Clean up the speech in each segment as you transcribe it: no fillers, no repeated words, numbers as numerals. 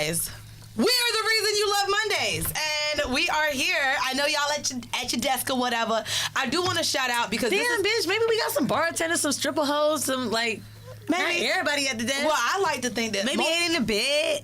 guys, we are the reason you love Mondays, and we are here. I know y'all at your desk or whatever. I do want to shout out because bitch, maybe we got some bartenders, some stripper hoes, some maybe not everybody at the desk. Well, I like to think that maybe ain't in the bed.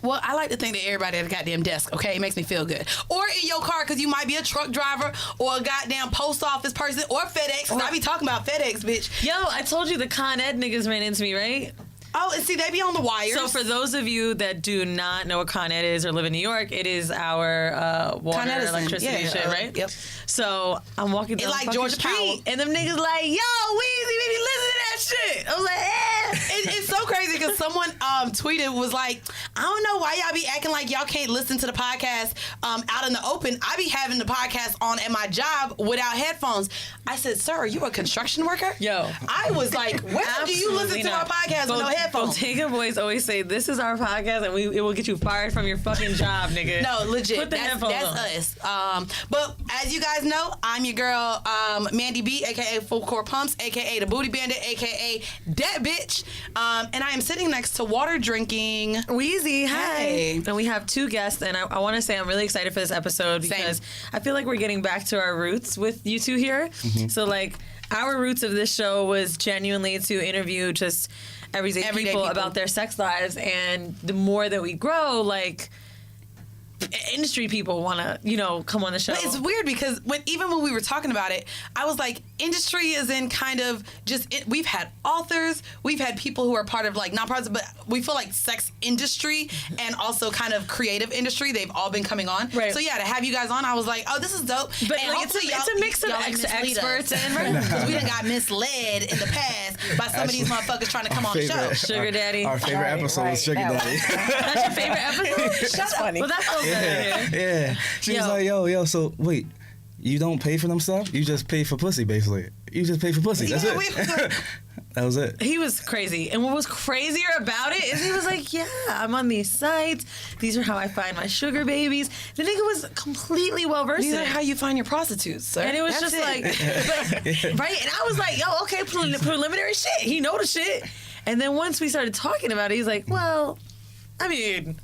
Well, I like to think that everybody at the goddamn desk, okay? It makes me feel good. Or in your car, because you might be a truck driver or a goddamn post office person or FedEx. Because I be talking about FedEx, bitch. Yo, I told you the Con Ed niggas ran into me, right? Oh, and see, they be on the wires. So for those of you that do not know what Con Ed is or live in New York, it is our water, electricity shit, right? Yep. So I'm walking down like the Georgia street, and them niggas like, yo, Weezy, baby, listen to that shit. I was like, It's so crazy because someone tweeted, was like, I don't know why y'all be acting like y'all can't listen to the podcast out in the open. I be having the podcast on at my job without headphones. I said, sir, are you a construction worker? Yo. I was like, when do you listen to our podcast with no headphones? Bodega boys always say, this is our podcast and it will get you fired from your fucking job, nigga. No, legit. Put the headphones on. That's us. But as you guys know, I'm your girl, Mandy B, a.k.a. Full Court Pumps, a.k.a. The Booty Bandit, a.k.a. That Bitch. And I am sitting next to water drinking Weezy. Hi. Hey. And we have two guests, and I want to say I'm really excited for this episode because I feel like we're getting back to our roots with you two here. Mm-hmm. So, like, our roots of this show was genuinely to interview just everyday people about their sex lives, and the more that we grow, like, industry people want to, come on the show. But it's weird because even when we were talking about it, I was like, industry is in kind of we've had authors, we've had people who are part of like nonprofits, but we feel like sex industry and also kind of creative industry, they've all been coming on. Right. So yeah, to have you guys on, I was like, oh, this is dope. But and like, it's a mix of experts and because we done got misled in the past by some of these motherfuckers trying to come on the show. Sugar Daddy. Our favorite episode was Sugar Daddy. That's your favorite episode? Shut up. Well, that feels better. Yeah. She was like, yo, so wait, you don't pay for them stuff? You just pay for pussy, basically. You just pay for pussy. That's it. That was it. He was crazy. And what was crazier about it is he was like, yeah, I'm on these sites. These are how I find my sugar babies. The nigga was completely well-versed These in are it. how you find your prostitutes, sir. And it was just like, right? And I was like, yo, okay, preliminary shit. He know the shit. And then once we started talking about it, he's like, well, I mean...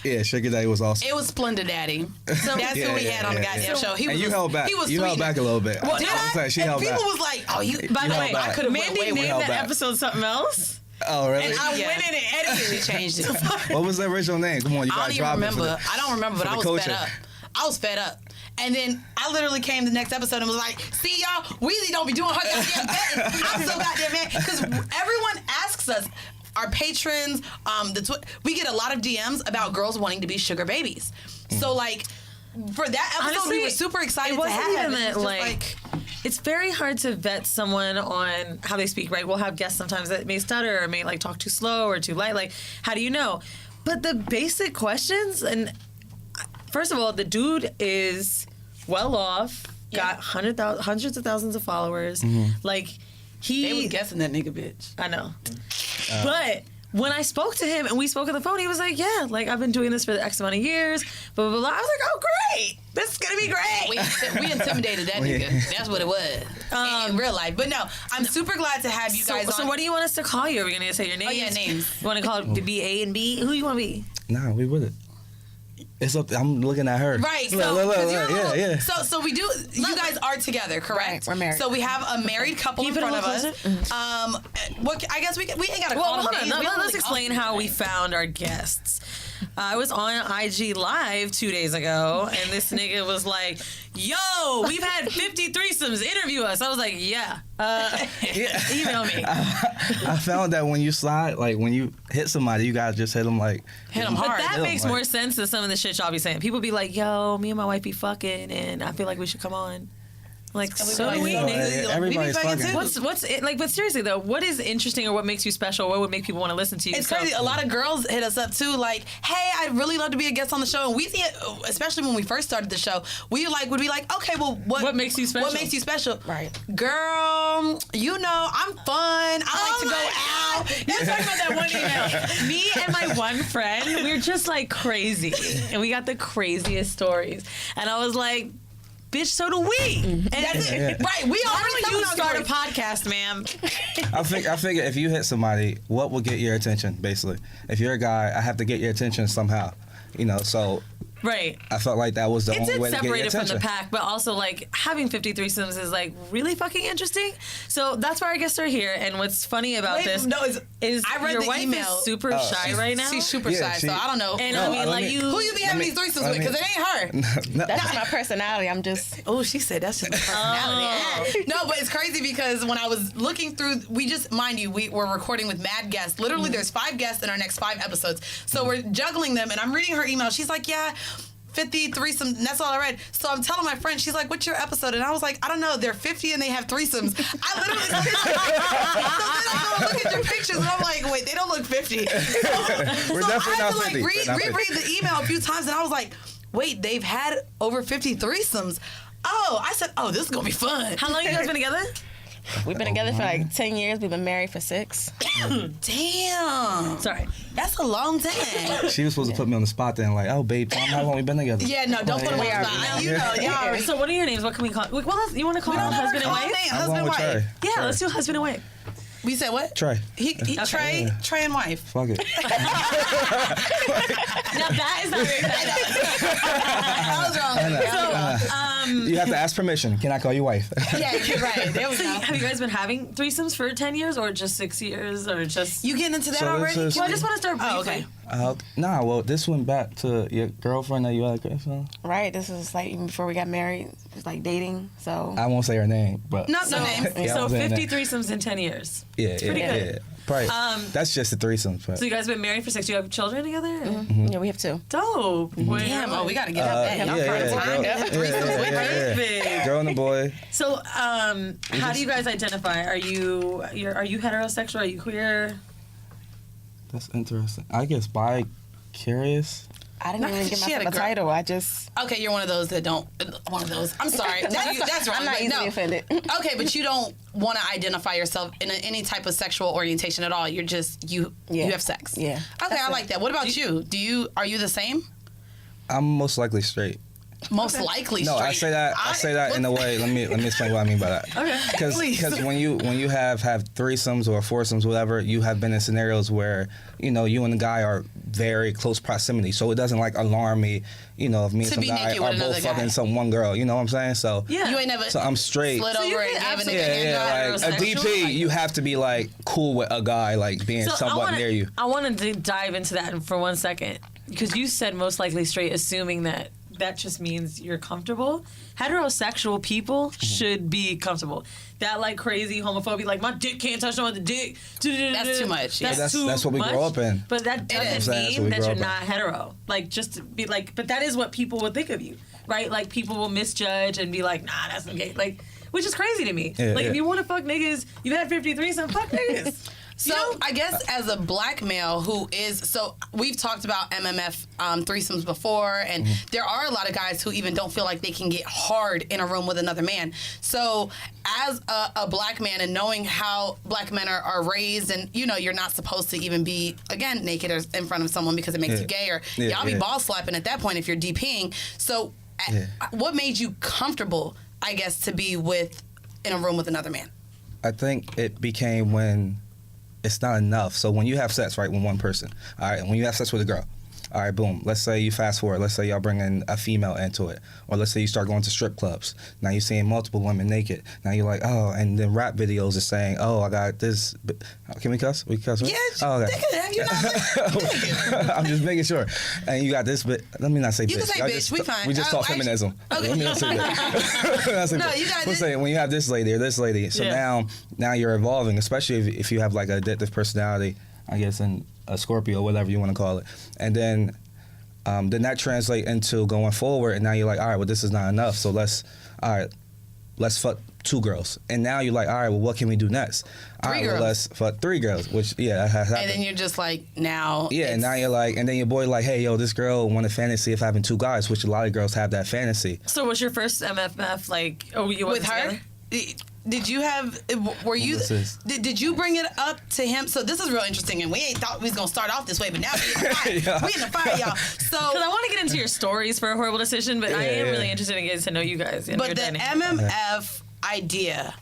Yeah, Sugar Daddy was awesome. It was Splendid Daddy. So that's who we had on the goddamn show. He and was you held back. He was you held back a little bit. Well, did I? She held people back. was like, oh, you. By the way, I could have Mandy went way named that episode something else. Oh, really? And I went in and edited it. She changed it. What was the original name? Come on, you got to drop it. I don't remember, but I was fed up. I was fed up. And then I literally came the next episode and was like, see, y'all, Weezy don't be doing her goddamn thing. I'm so goddamn mad. Because everyone asks us, our patrons, we get a lot of DMs about girls wanting to be sugar babies. So, like, for that episode, honestly, we were super excited to have it. Like, it's very hard to vet someone on how they speak, right? We'll have guests sometimes that may stutter or may, like, talk too slow or too light. Like, how do you know? But the basic questions, and first of all, the dude is well off, got hundreds of thousands of followers. Mm-hmm. Like, they was guessing that nigga bitch. I know. But when I spoke to him and we spoke on the phone, he was like, yeah, like, I've been doing this for X amount of years, blah, blah, blah. I was like, oh, great. This is going to be great. We intimidated that nigga. That's what it was in real life. But no, I'm super glad to have you guys on. So what do you want us to call you? Are we going to say your names? Oh, yeah, names. You want to call it B, A, and B? Who you want to be? Nah, we with it. It's up. I'm looking at her. Right. So, look, yeah. So we do. You guys are together, correct? Right, we're married. So we have a married couple in front of us. I guess we ain't got to call them names. Let's explain how we found our guests. I was on IG Live 2 days ago, and this nigga was like, yo, we've had 50 threesomes. Interview us. I was like, yeah. Email me. I found that when you slide, like, when you hit somebody, you gotta just hit them, like... Hit them hard. But that makes more sense than some of the shit y'all be saying. People be like, yo, me and my wife be fucking, and I feel like we should come on. Like, so do we, nigga. Everybody's fucking. What's it like? But seriously though, what is interesting or what makes you special? What would make people want to listen to you? It's crazy. A lot of girls hit us up too, like, "Hey, I'd really love to be a guest on the show." And we see it, especially when we first started the show. We would be like, "Okay, well, what makes you special? What makes you special?" Right, girl. You know, I'm fun. I like to go out. You're talking about that one email. Me and my one friend, we're just like crazy, and we got the craziest stories. And I was like, bitch, so do we. And That's it. Right. We why already don't you start a podcast, ma'am? I figure if you hit somebody, what will get your attention, basically? If you're a guy, I have to get your attention somehow. You know, so... Right. I felt like that was the only way to get your attention. It's separated from the pack, but also like having 50 threesomes is like really fucking interesting. So that's why our guests are here. And what's funny about this is I read your the wife email. is super shy right now. She's super shy, so I don't know. And I mean, like who you be having these threesomes with? Because it ain't her. That's just my personality. I'm just. Oh, she said that's just my personality. No, but it's crazy because when I was looking through, we just, mind you, we're recording with mad guests. Literally, there's 5 guests in our next 5 episodes. So we're juggling them, and I'm reading her email. She's like, yeah. 50 threesomes, and that's all I read. So I'm telling my friend, she's like, what's your episode? And I was like, I don't know, they're 50 and they have threesomes. I literally so then I go look at your pictures and I'm like, wait, they don't look 50. We're definitely not 50. Reread the email a few times and I was like, wait, they've had over 50 threesomes. Oh, I said, oh, this is gonna be fun. How long you guys been together? We've been together for like 10 years. We've been married for 6. Damn. Sorry. That's a long time. She was supposed to put me on the spot then, like, oh, babe, how long we been together? Yeah, no, don't put them on the spot. You know, y'all already. So what are your names? What can we call? Well, you want to call them husband and wife? Husband and wife. Yeah, let's do husband and wife. We said what? Trey. Okay. Trey and wife. Fuck it. Now that is not very I was wrong. You have to ask permission. Can I call you wife? Yeah, you're right. There we go. Have you guys been having threesomes for 10 years or just 6 years or just... You getting into that So already? this is- Well, I just want to start briefly. Oh, okay. Nah, well, this went back to your girlfriend that you had a girlfriend. Right. This was like even before we got married. It was like dating. So. I won't say her name, but No name. Yeah, I So won't say her 50 name. threesomes in 10 years. Yeah, pretty good. Yeah. Probably. That's just a threesome. But. So you guys been married for 6 years? You have children together? Mm-hmm. Yeah, we have 2. Dope. Damn, oh, we got to get up there. Y'all Yeah. Girl and a boy. So, how do you guys identify? Are you heterosexual? Are you queer? That's interesting. I guess bi-curious. I didn't even give myself a title. I just. Okay, you're one of those that don't. One of those. I'm sorry. That's wrong. I'm not easily offended. Okay, but you don't want to identify yourself in any type of sexual orientation at all. You're just you have sex. Yeah. Okay, I like that. What about you? Are you the same? I'm most likely straight. Most likely No, straight. I say that in a way. Let me explain what I mean by that. Okay. Because when you have threesomes or foursomes, whatever, you have been in scenarios where you and the guy are very close proximity, so it doesn't like alarm me, if me and some guy are both fucking some one girl. You know what I'm saying? So yeah. You ain't never. So I'm straight. Slid over and given Yeah. Like a DP, you have to be like cool with a guy like being somewhat near you. I wanted to dive into that for 1 second because you said most likely straight, assuming that just means you're comfortable. Heterosexual people should be comfortable. That like crazy homophobia, like my dick can't touch no other dick. That's too much. That's what we grow up in. But that doesn't mean that you're not hetero. Like just to be like, but that is what people would think of you, right? Like people will misjudge and be like, nah, that's not gay. Like, which is crazy to me. If you want to fuck niggas, you've had 53, some fuck niggas. So I guess as a black male who is, so we've talked about MMF threesomes before, and there are a lot of guys who even don't feel like they can get hard in a room with another man. So as a black man and knowing how black men are raised, and you're not supposed to even be, again, naked or in front of someone because it makes you gay, or y'all be ball slapping at that point if you're DPing. So what made you comfortable, I guess, to be in a room with another man? I think it became when it's not enough. So when you have sex, right, with one person, all right, when you have sex with a girl, all right, boom, let's say you fast forward, let's say y'all bring in a female into it, or let's say you start going to strip clubs. Now you're seeing multiple women naked. Now you're like, oh, and then rap videos are saying, oh, I got this. Can we cuss? We cuss, right? Yeah, oh, okay. I'm just making sure. And you got this, but let me not say bitch. You can say bitch, we fine. We just talk feminism. Okay. Let me not say bitch. No, you got this. Say when you have this lady or this lady, so now you're evolving, especially if you have like an addictive personality, I guess, and a Scorpio, whatever you want to call it, and then that translate into going forward, and now you're like, all right, well, this is not enough, so let's fuck 2 girls, and now you're like, all right, well, what can we do next? All right, well, let's fuck 3 girls, which that has happened. And then you're just like, now. Yeah, and now you're like, and then your boy like, hey, yo, this girl want a fantasy of having 2 guys, which a lot of girls have that fantasy. So was your first MFF like? Oh, you with her? did you have? Were you? Did you bring it up to him? So this is real interesting, and we ain't thought we was gonna start off this way, but now we in the fire. Yeah. We in the fire, y'all. So because I want to get into your stories for a horrible decision, but I am really interested in getting to know you guys. And but your the dynamic. MMF idea.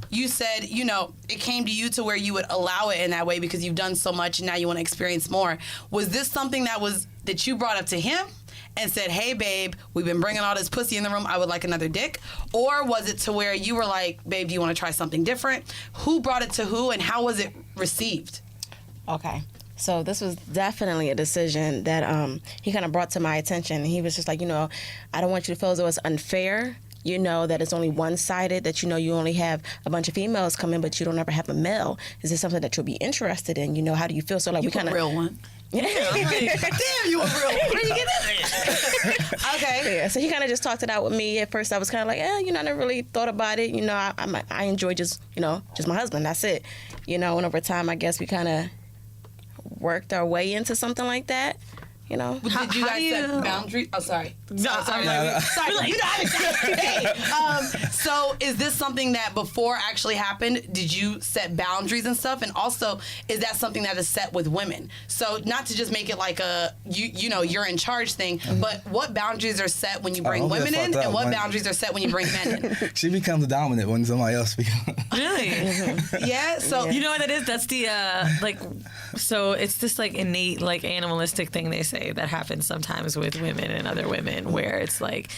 You said, you know, it came to you to where you would allow it in that way because you've done so much and now you want to experience more. Was this something that you brought up to him and said, hey, babe, we've been bringing all this pussy in the room. I would like another dick? Or was it to where you were like, babe, do you want to try something different? Who brought it to who and how was it received? Okay. So this was definitely a decision that he kind of brought to my attention. He was just like, you know, I don't want you to feel as though it's unfair. You know that it's only one-sided, that you know you only have a bunch of females come in, but you don't ever have a male. Is this something that you'll be interested in? You know, how do you feel? So like You we kind of real one. Yeah. Damn, you a real one. Where you get that? Okay. Yeah, so he kind of just talked it out with me. At first, I was kind of like, you know, I never really thought about it. You know, I enjoy just my husband. That's it. You know, and over time, I guess we kind of worked our way into something like that. You know, Did you guys set boundaries? Oh, sorry. Sorry. You know how to say. So, is this something that before actually happened? Did you set boundaries and stuff? And also, is that something that is set with women? So, not to just make it like a you know you're in charge thing, but what boundaries are set when you bring women in, and what boundaries are set when you bring men in? She becomes dominant when somebody else becomes. Really? Yeah. So you know what that is? That's the So it's this like innate like animalistic thing they say that happens sometimes with women and other women, where it's like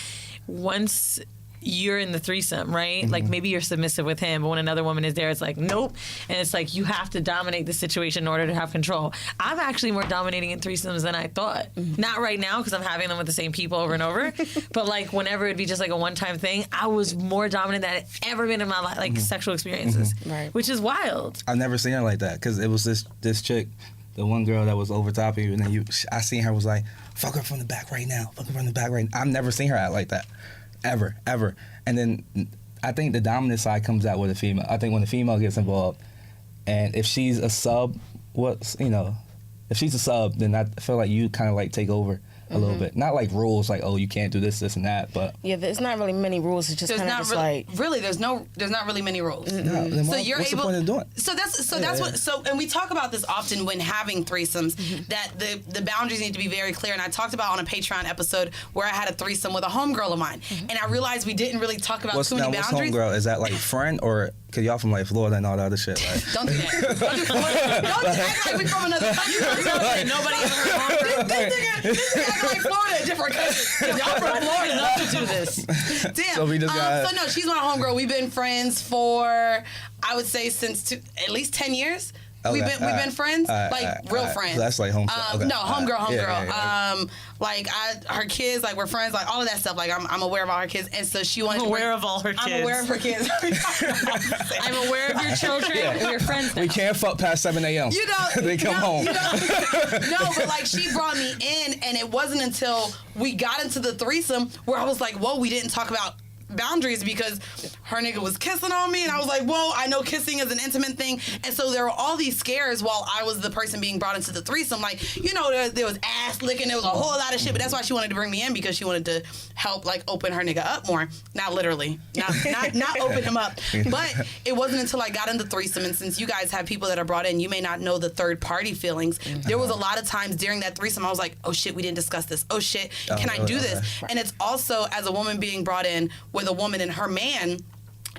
once you're in the threesome, right? Like maybe you're submissive with him, but when another woman is there, it's like nope, and it's like you have to dominate the situation in order to have control. I'm actually more dominating in threesomes than I thought. Not right now because I'm having them with the same people over and over, but like whenever it'd be just like a one-time thing, I was more dominant than I'd ever been in my life, like sexual experiences, Right. which is wild. I've never seen her like that because it was this chick, the one girl that was over top of you, and then I seen her was like, fuck her from the back right now, fuck her from the back right now. I've never seen her act like that. Ever. And then I think the dominant side comes out with a female. I think when the female gets involved, and if she's a sub, if she's a sub, then I feel like you kind of like take over a little bit. Not like rules, like, oh, you can't do this, and that, but... Yeah, there's not really many rules. It's just kind of just like... Really, there's not really many rules. No, then So you're what's able... the point of doing it? So that's what... And we talk about this often when having threesomes, that the boundaries need to be very clear. And I talked about on a Patreon episode where I had a threesome with a homegirl of mine. And I realized we didn't really talk about too many boundaries. What's homegirl? Is that like friend or... Because y'all from like Florida and all the other shit, right? Don't do that. Don't do Florida. Don't act like we from another country. Nobody ever heard homegirl. This nigga act like Florida, a different country. Y'all from Florida enough to do this. Damn. So we just got... So no, she's my homegirl. We've been friends for, I would say, since at least 10 years. Okay, We've been friends, real friends. So that's like home. Okay. No, homegirl. Yeah. Like her kids, like we're friends, like all of that stuff. Like I'm aware of all her kids, and so she wanted to aware of all her kids. I'm aware of her kids. I'm aware of your children and your friends now. We can't fuck past 7 a.m. You know, they come home. No, but like she brought me in, and it wasn't until we got into the threesome where I was like, whoa, we didn't talk about boundaries, because her nigga was kissing on me, and I was like, whoa, I know kissing is an intimate thing. And so there were all these scares while I was the person being brought into the threesome. Like, you know, there was ass licking, there was a whole lot of shit, but that's why she wanted to bring me in, because she wanted to help like open her nigga up more. Not literally, not open him up, but it wasn't until I got into threesome, and since you guys have people that are brought in, you may not know the third party feelings. There was a lot of times during that threesome I was like, oh shit, we didn't discuss this. Oh shit, can I do this? And it's also, as a woman being brought in with a woman and her man,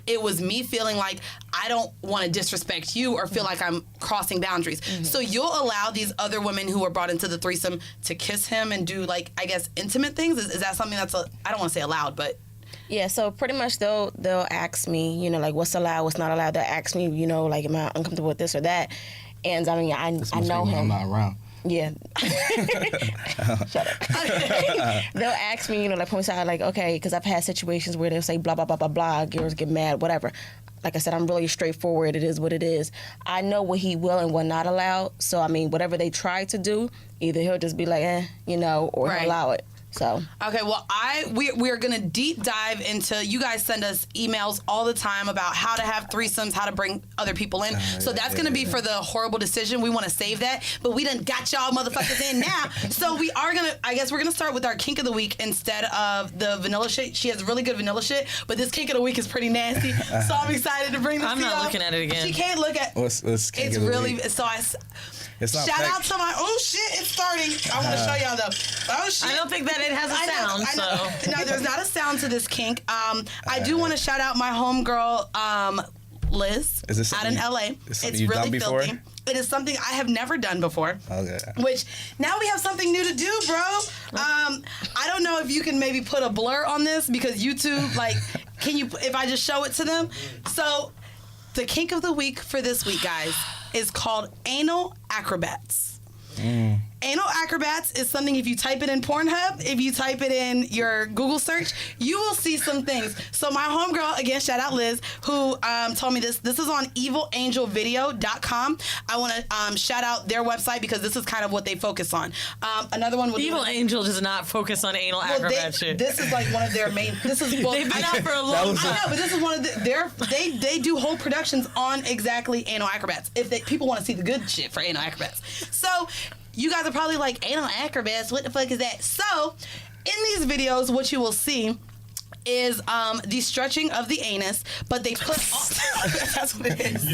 it was me feeling like I don't want to disrespect you or feel like I'm crossing boundaries. So you'll allow these other women who are brought into the threesome to kiss him and do, like, I guess, intimate things? Is that something that's, I don't want to say allowed, but... Yeah, so pretty much they'll ask me, you know, like, what's allowed, what's not allowed. They'll ask me, you know, like, am I uncomfortable with this or that? And, I mean, I know him. I'm not around. Yeah. Shut up. They'll ask me, you know, like, point aside, like, okay, because I've had situations where they'll say blah, blah, blah, blah, blah, girls get mad, whatever. Like I said, I'm really straightforward. It is what it is. I know what he will and will not allow. So, I mean, whatever they try to do, either he'll just be like, you know, or he'll allow it. So okay, well, we're gonna deep dive into. You guys send us emails all the time about how to have threesomes, how to bring other people in. So that's gonna be for the horrible decision. We want to save that, but we done got y'all motherfuckers in now. So we are gonna. I guess we're gonna start with our kink of the week instead of the vanilla shit. She has really good vanilla shit, but this kink of the week is pretty nasty. So I'm excited to bring this. I'm not looking at it again. She can't look at. What's kink It's of the really week? so. It's not Shout fake. out to my. Oh shit! It's starting. I want to show y'all though. Oh shit! I don't think that it has a sound. I know. So No, there's not a sound to this kink. I do want to shout out my homegirl, Liz, Is this out in something LA. Is something It's you've really done before? filthy. It is something I have never done before. Okay. Which now we have something new to do, bro. I don't know if you can maybe put a blur on this because YouTube, like, can you? If I just show it to them, so the kink of the week for this week, guys, is called anal acrobats. Anal acrobats is something, if you type it in Pornhub, if you type it in your Google search, you will see some things. So my homegirl, again, shout out Liz, who told me this. This is on evilangelvideo.com. I want to shout out their website because this is kind of what they focus on. Another one. Evil Angel does not focus on anal acrobat shit. This is like one of their main. This is well, They've been out for a long time. I know, but this is one of they do whole productions on exactly anal acrobats. If people want to see the good shit for anal acrobats, so. You guys are probably like, anal acrobats, what the fuck is that? So, in these videos, what you will see is the stretching of the anus, but they put that's what it is.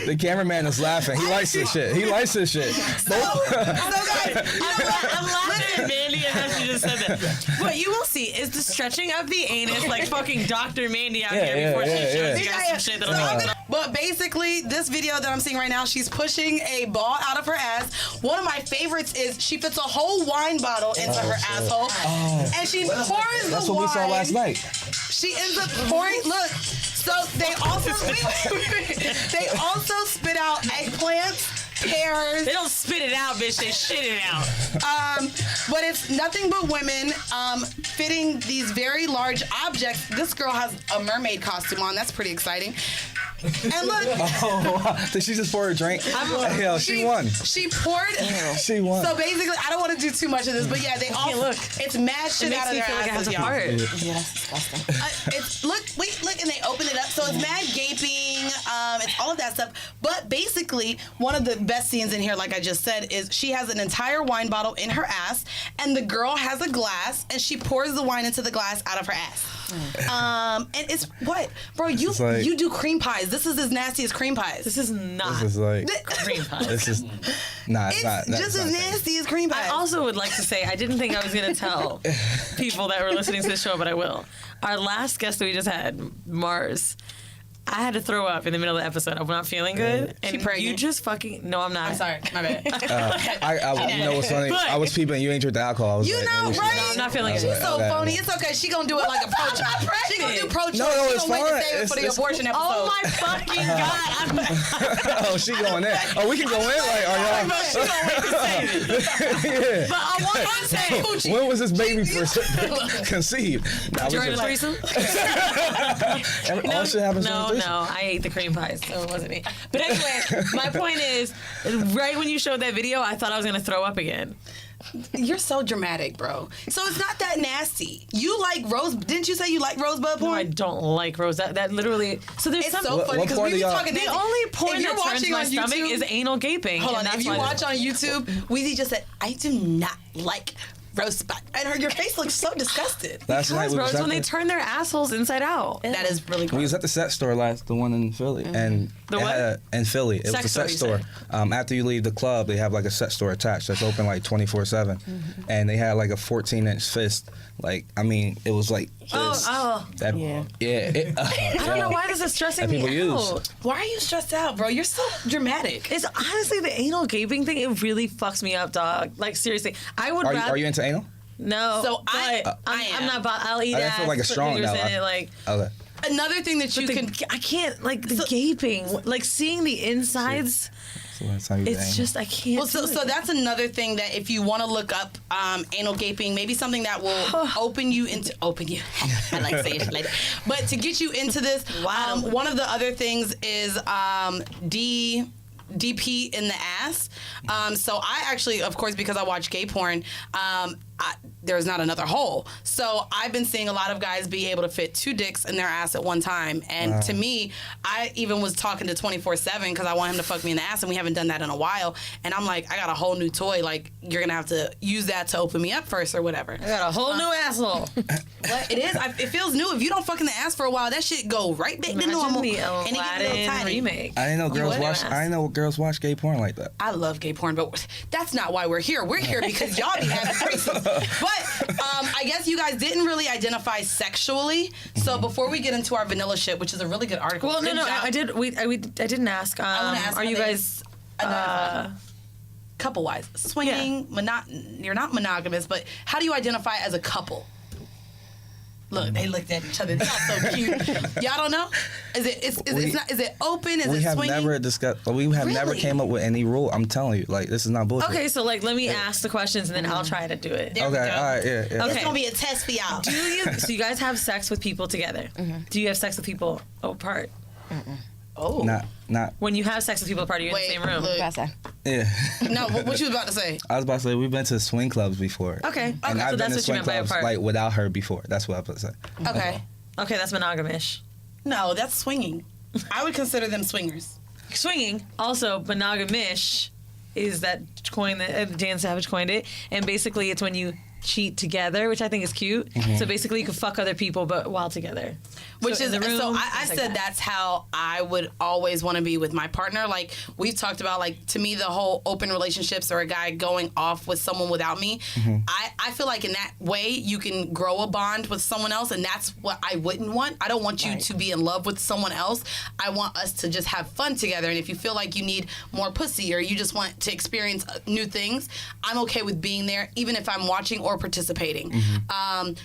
The cameraman is laughing. He likes this shit. He likes this shit. So guys, I'm laughing at Mandy and how she just said that. What you will see is the stretching of the anus, like fucking Dr. Mandy out here before she shows you guys some shit that'll But basically, this video that I'm seeing right now, she's pushing a ball out of her ass. One of my favorites is she fits a whole wine bottle into her asshole, and she pours the wine. That's what we saw last night. She ends up pouring. Look, so they also they also spit out eggplants, pears. They don't spit it out, bitch. They shit it out. But it's nothing but women fitting these very large objects. This girl has a mermaid costume on. That's pretty exciting. And look. Did she just pour a drink? Hell, she won. She poured. She won. So basically, I don't want to do too much of this, but yeah, they all look. It's mad shit out of their asses, y'all. yeah, that's disgusting. It's look, and they open it up, so it's mad gaping. It's all of that stuff. But basically, one of the best scenes in here, like I just said, is she has an entire wine bottle in her ass, and the girl has a glass, and she pours the wine into the glass out of her ass. And it's what, bro? You do cream pies. This is as nasty as cream pies. This is not This is like cream pie. this is nah. It's not. Just as nasty as cream pies. I also would like to say, I didn't think I was going to tell people that were listening to the show, but I will. Our last guest that we just had, Mars, I had to throw up in the middle of the episode. I'm not feeling good. And you just fucking... No, I'm not. I'm sorry. My bad. You know what's funny? I was peeping. You ain't drink the alcohol. I was You like, know, maybe right? No, I'm not feeling it. She's so Okay. phony. It's okay. She gonna do it like a pro-choice. She gonna do pro-choice. No, She it's gonna wait to fine. save it for the It's abortion episode. Oh my fucking God. Oh, she going in. Oh, we can go in. Like, are y'all? She gonna wait to save it. Yeah. But I want to say... When was this baby first conceived? Nah, During the threesome? all shit happens during No, the threesome. I ate the cream pies, so it wasn't me. But anyway, my point is, right when you showed that video, I thought I was going to throw up again. You're so dramatic, bro. So it's not that nasty. You like rose? Didn't you say you like rosebud porn? No, I don't like rose. That literally... So there's It's some... so funny what because porn we do be y'all- talking. The only porn if you're that turns watching my on stomach YouTube, is anal gaping. Hold and on. that's If you why- watch on YouTube, Weezy just said, "I do not like rosebud," and your face looks so disgusted. Last night Because, we bro, was it's at when they the- turn their assholes inside out. That is really We gross. was at the set store the one in Philly, and The it what? had in Philly. It Sex was a set store, store. you After you leave the club, they have like a set store attached that's open like 24/7, and they had like a 14-inch fist. Like, I mean, it was like this. That, Yeah. I don't know why this is stressing That me people use. out. Why are you stressed out, bro? You're so dramatic. It's honestly the anal gaping thing. It really fucks me up, dog. Like seriously, I would rather. Are you into anal? No. So I I'm am. not. I'll eat I ass. feel like it's put strong fingers now. in it, like. Okay. Another thing that you can. I can't like the gaping, like seeing the insides. So that's how you It's anal. just I can't. Well, so that's another thing that if you want to look up anal gaping, maybe something that will open you. I like saying it like that. But to get you into this, one of the other things is DP in the ass. So I actually, of course, because I watch gay porn, there's not another hole. So I've been seeing a lot of guys be able to fit 2 dicks in their ass at one time. And to me, I even was talking to 24/7 because I want him to fuck me in the ass, and we haven't done that in a while. And I'm like, I got a whole new toy. Like, you're going to have to use that to open me up first or whatever. I got a whole new asshole. What? It is. It feels new. If you don't fuck in the ass for a while, that shit go right back to normal. The And it get a little Aladdin tiny. remake. I didn't know girls watch gay porn like that. I love gay porn, but that's not why we're here. We're here because y'all be having threesomes. But I guess you guys didn't really identify sexually. So before we get into our vanilla shit, which is a really good article. Well, good no, job. I didn't ask. I wanna ask are how you they guys couple-wise swinging? You're not monogamous, but how do you identify as a couple? Look, they looked at each other. They're all so cute. Y'all don't know? Is it open? Is We it have swinging? never discussed. We have never Really? came up with any rule. I'm telling you, like, this is not bullshit. Okay, so like let me ask the questions and then I'll try to do it. There we Okay. go. All right. Yeah. It's Okay. gonna be a test for y'all. So you guys have sex with people together? Do you have sex with people apart? Oh. Not. When you have sex with people apart, are you in the Wait, same room? look. Yeah. No, what you was about to say? I was about to say we've been to swing clubs before. Okay. And So I've been that's to what you swing meant by clubs apart. like without her before. That's what I was about to say. Okay. Okay, that's monogamish. No, that's swinging. I would consider them swingers. Swinging, also monogamish, is that coin that Dan Savage coined it, and basically it's when you cheat together, which I think is cute. So basically you can fuck other people but while together. Which is in the room, so I things like said that. that's how I would always want to be with my partner. Like we've talked about, like to me the whole open relationships or a guy going off with someone without me. I feel like in that way you can grow a bond with someone else, and that's what I wouldn't want. I don't want you to be in love with someone else. I want us to just have fun together. And if you feel like you need more pussy or you just want to experience new things, I'm okay with being there, even if I'm watching or participating.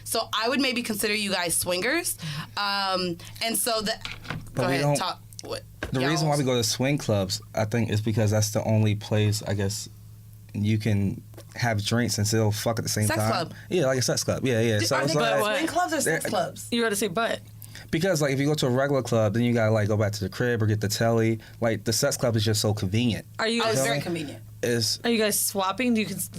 So I would maybe consider you guys swingers. And so go we ahead, don't- talk. What, The reason why we go to swing clubs, I think, is because that's the only place, I guess, you can have drinks and still fuck at the same Sex time. club. Yeah, like a sex club. Yeah. So Are it's they like, what? swing clubs or sex They're- clubs? You were to say but. because like if you go to a regular club, then you gotta like go back to the crib or get the telly. Like the sex club is just so convenient. Are you Oh, it's guys, very convenient. It's are you guys swapping?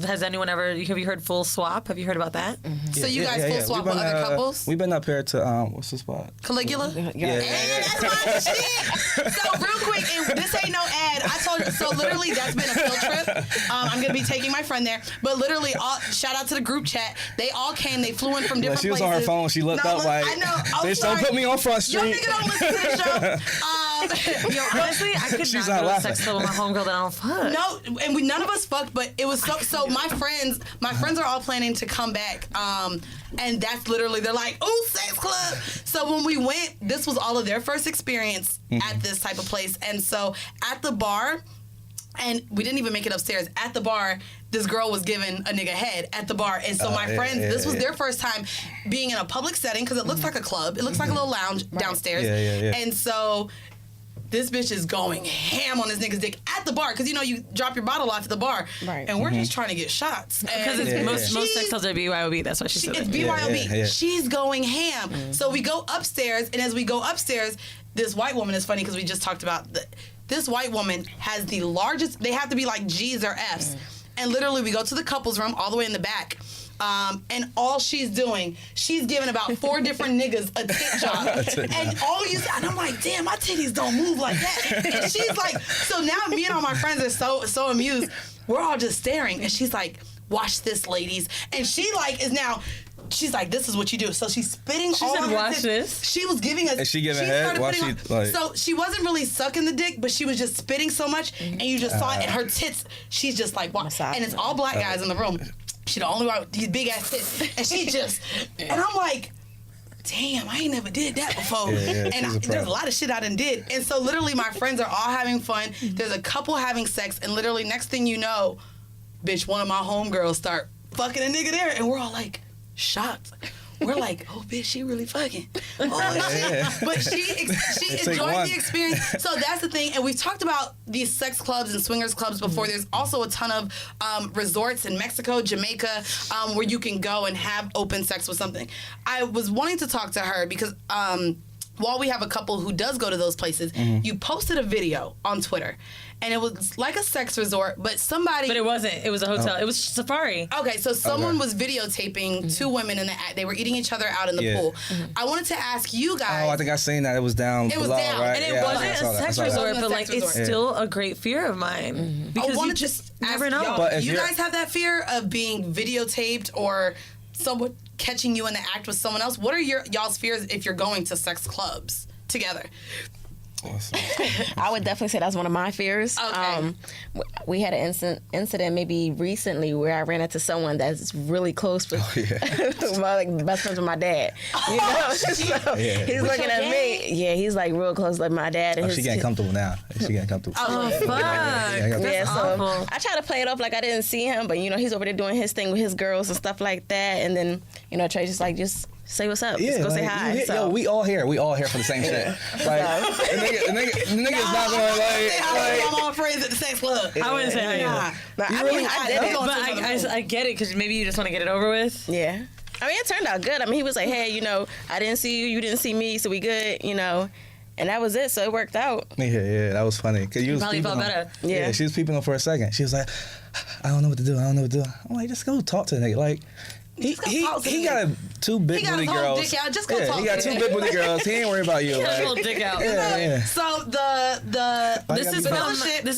Has anyone ever, have you heard full swap? Have you heard about that? So you guys full swap We've with been, other couples? We've been up here to what's the spot? Caligula? Yeah. That's my shit. So real quick, and this ain't no ad. I told you. So literally, that's been a field trip. I'm gonna be taking my friend there. But literally, shout out to the group chat. They all came. They flew in from different She was places. on her phone. She looked up look, like, I know. I'm bitch, don't sorry. put me on Front Your Street. nigga don't listen to the show. Yo, honestly, I could She's not not go to a laughing. sex club with my homegirl that I don't fuck. No, and none of us fucked, but it was so my friends are all planning to come back. And that's literally, they're like, ooh, sex club. So when we went, this was all of their first experience at this type of place. And so at the bar, and we didn't even make it upstairs, at the bar, this girl was giving a nigga head at the bar. And so my friends, this was their first time being in a public setting, because it looks like a club. It looks like a little lounge downstairs. Yeah. And so this bitch is going ham on this nigga's dick at the bar, because you know you drop your bottle off at the bar, Right. and we're just trying to get shots. Because And it's most she's- sex clubs are BYOB. That's why she said it's it. BYOB. Yeah. She's going ham. So we go upstairs, and as we go upstairs, this white woman is funny because we just talked about this white woman has the largest. They have to be like G's or F's, and literally we go to the couples room all the way in the back. And all she's doing, she's giving about 4 different niggas a tit job. And and I'm like, damn, my titties don't move like that. And she's like, so now me and all my friends are so amused. We're all just staring. And she's like, watch this, ladies. And she like is now, she's like, this is what you do. So she's spitting all said, on her "Watch tits. this." She was giving us. Is she giving head started while putting she, like- So she wasn't really sucking the dick, but she was just spitting so much. And you just saw it in her tits. She's just like, wow. Massage. And it's all black guys in the room. She the only one with these big ass tits. And she just, and I'm like, damn, I ain't never did that before. Yeah, and she's a pro. there's a lot of shit I done did. And so literally my friends are all having fun. There's a couple having sex, and literally next thing you know, bitch, one of my homegirls start fucking a nigga there, and we're all like shocked. We're like, oh, bitch, she really fucking. Oh, shit. Yeah. But she Take enjoyed one. the experience. So that's the thing. And we've talked about these sex clubs and swingers clubs before. There's also a ton of resorts in Mexico, Jamaica, where you can go and have open sex with something. I was wanting to talk to her because while we have a couple who does go to those places, you posted a video on Twitter. and it was like a sex resort, but somebody. But it wasn't. It was a hotel. It was Safari. Okay, so someone was videotaping two women in the act. They were eating each other out in the pool. I wanted to ask you guys. Oh, I think I seen that. It was down below, right? And it wasn't a sex resort, but like it's still a great fear of mine because you just never know. But do you guys have that fear of being videotaped or someone catching you in the act with someone else? What are y'all's fears if you're going to sex clubs together? I would definitely say that's one of my fears. Okay. We had an incident maybe recently where I ran into someone that's really close with my best friends with my dad. You know? So he's looking at me. Yeah, he's like real close like my dad. And she getting comfortable now. She getting comfortable. Oh, fuck. Yeah, so awful. I try to play it off like I didn't see him, but he's over there doing his thing with his girls and stuff like that. And then, Trey's just like, just say what's up. Just go say hi. Yo, we all here. We all here for the same shit. Like, the nigga's not gonna like. I'm all friends at the sex club. I wouldn't say how you are. I did it. But I get it because maybe you just want to get it over with. Yeah. I mean, it turned out good. I mean, he was like, hey, I didn't see you. You didn't see me. So we good, And that was it. So it worked out. Yeah, that was funny. Cause you probably felt better. Yeah, she was peeping him for a second. She was like, I don't know what to do. I'm like, just go talk to the nigga. Like, he got two big booty girls. Dick out. Just go talk he got two big booty girls. He ain't worried about you. He got a little dick out. Yeah. So this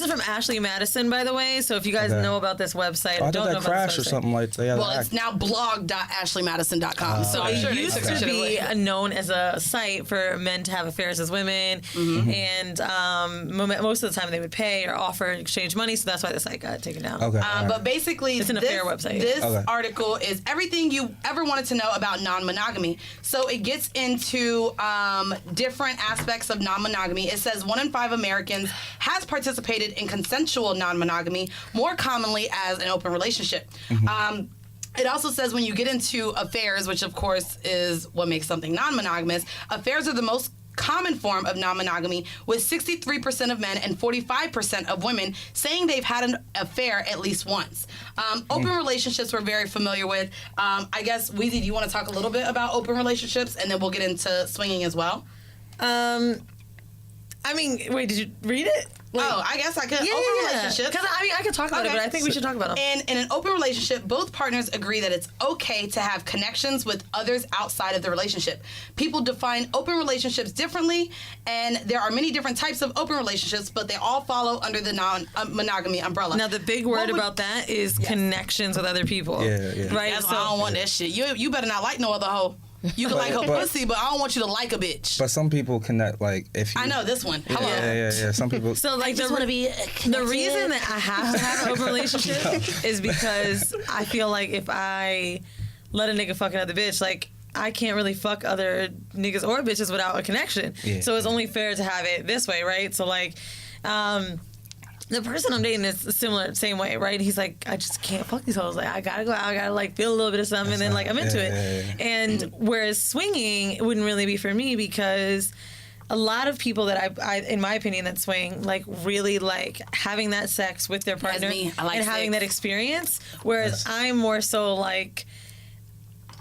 is from Ashley Madison, by the way. So if you guys know about this website, I don't thought know that crashed or something like that. Well, it's now blog.ashleymadison.com. So it used to be known as a site for men to have affairs as women, and most of the time they would pay or offer and exchange money. So that's why the site got taken down. Okay. But basically, it's an affair website. This article is everything you ever wanted to know about non-monogamy. So it gets into different aspects of non-monogamy. It says 1 in 5 Americans has participated in consensual non-monogamy, more commonly as an open relationship. It also says when you get into affairs, which of course is what makes something non-monogamous, affairs are the most common form of non-monogamy, with 63% of men and 45% of women saying they've had an affair at least once. Open relationships we're very familiar with. I guess, Weezy, do you want to talk a little bit about open relationships, and then we'll get into swinging as well? I mean, wait, did you read it? I guess I could. Yeah, open relationships. Because I could talk about it, but I think we should talk about them. And in an open relationship, both partners agree that it's okay to have connections with others outside of the relationship. People define open relationships differently, and there are many different types of open relationships, but they all follow under the non-monogamy umbrella. Now, the big word about that is connections with other people. Yeah. Right? So I don't want that shit. You better not like no other hoe. You can like her pussy, but I don't want you to like a bitch. But some people connect, like, if you... I know, this one. Hello. Yeah. Some people... So, like, the reason that I have to have an open relationship is because I feel like if I let a nigga fuck another bitch, like, I can't really fuck other niggas or bitches without a connection. Yeah. So it's only fair to have it this way, right? So, like, the person I'm dating is same way, right? He's like, I just can't fuck these hoes. Like, I gotta go out, I gotta like feel a little bit of something, and then like I'm into it. Yeah. And whereas swinging, it wouldn't really be for me because a lot of people that I in my opinion, that swing, like really like having that sex with their partner and having that experience. Whereas I'm more so like,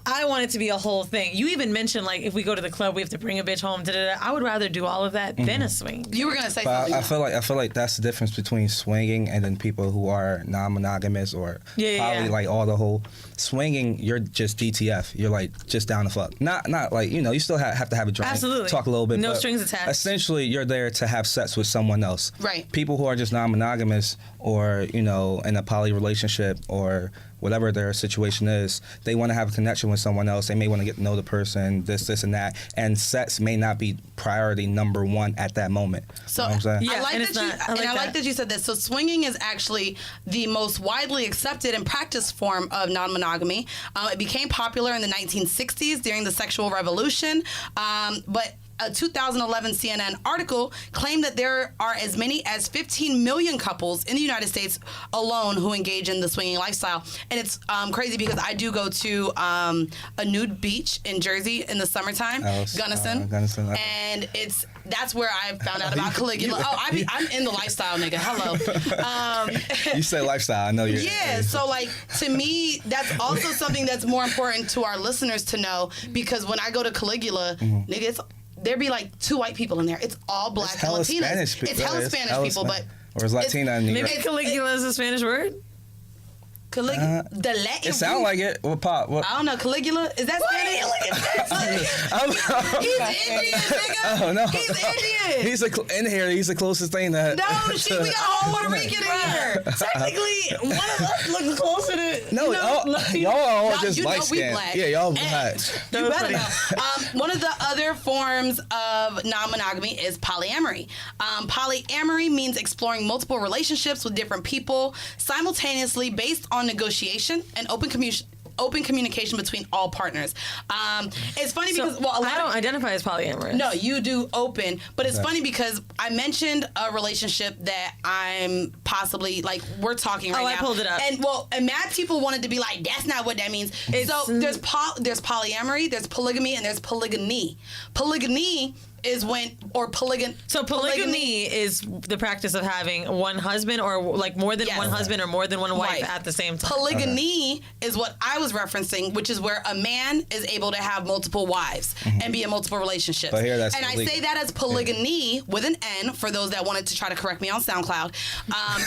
I want it to be a whole thing. You even mentioned, like, if we go to the club, we have to bring a bitch home. I would rather do all of that than a swing. You were gonna say but something. I feel like that's the difference between swinging and then people who are non-monogamous or like all the whole swinging. You're just DTF. You're like just down to fuck. Not like you still have to have a drink. Absolutely. Talk a little bit. No strings attached. Essentially, you're there to have sex with someone else. Right. People who are just non-monogamous or in a poly relationship or whatever their situation is, they want to have a connection with someone else. They may want to get to know the person, this and that. And sex may not be priority number one at that moment. So you know what I'm saying? I like that you said this. So swinging is actually the most widely accepted and practiced form of non-monogamy. It became popular in the 1960s during the sexual revolution. But a 2011 CNN article claimed that there are as many as 15 million couples in the United States alone who engage in the swinging lifestyle. And it's crazy because I do go to a nude beach in Jersey in the summertime, Gunnison. And that's where I found out about Caligula. I'm in the lifestyle, nigga. Hello. You say lifestyle, I know you're... Yeah, so like, to me, that's also something that's more important to our listeners to know, because when I go to Caligula, nigga, there'd be like 2 white people in there. It's all black and Latinas. It's hella Spanish people, but Or is Latina and Negro? Maybe Caligula is a Spanish word? The Latin. It sounds like it. What pop? What? I don't know. Caligula? Is that Spanish? He's Indian, nigga. Oh no. He's Indian. He's the closest thing that. No, we got a whole Puerto Rican in here. Technically, one of us looks closer to. No, y'all are all just light we skinned. black. Yeah, y'all black. You better know. One of the other forms of non-monogamy is polyamory. Polyamory means exploring multiple relationships with different people simultaneously based on negotiation and open communication between all partners. It's funny because I don't identify as polyamorous. No, you do open, but it's funny because I mentioned a relationship that I'm possibly we're talking right now. I pulled it up. And mad people wanted to be like, that's not what that means. So there's polyamory, there's polygamy, and there's polygyny. Polygyny is when, or polygamy. So polygamy is the practice of having one husband or more than one husband or more than one wife at the same time. Polygyny is what I was referencing, which is where a man is able to have multiple wives and be in multiple relationships. But here that's and illegal. I say that as polygyny with an N for those that wanted to try to correct me on SoundCloud.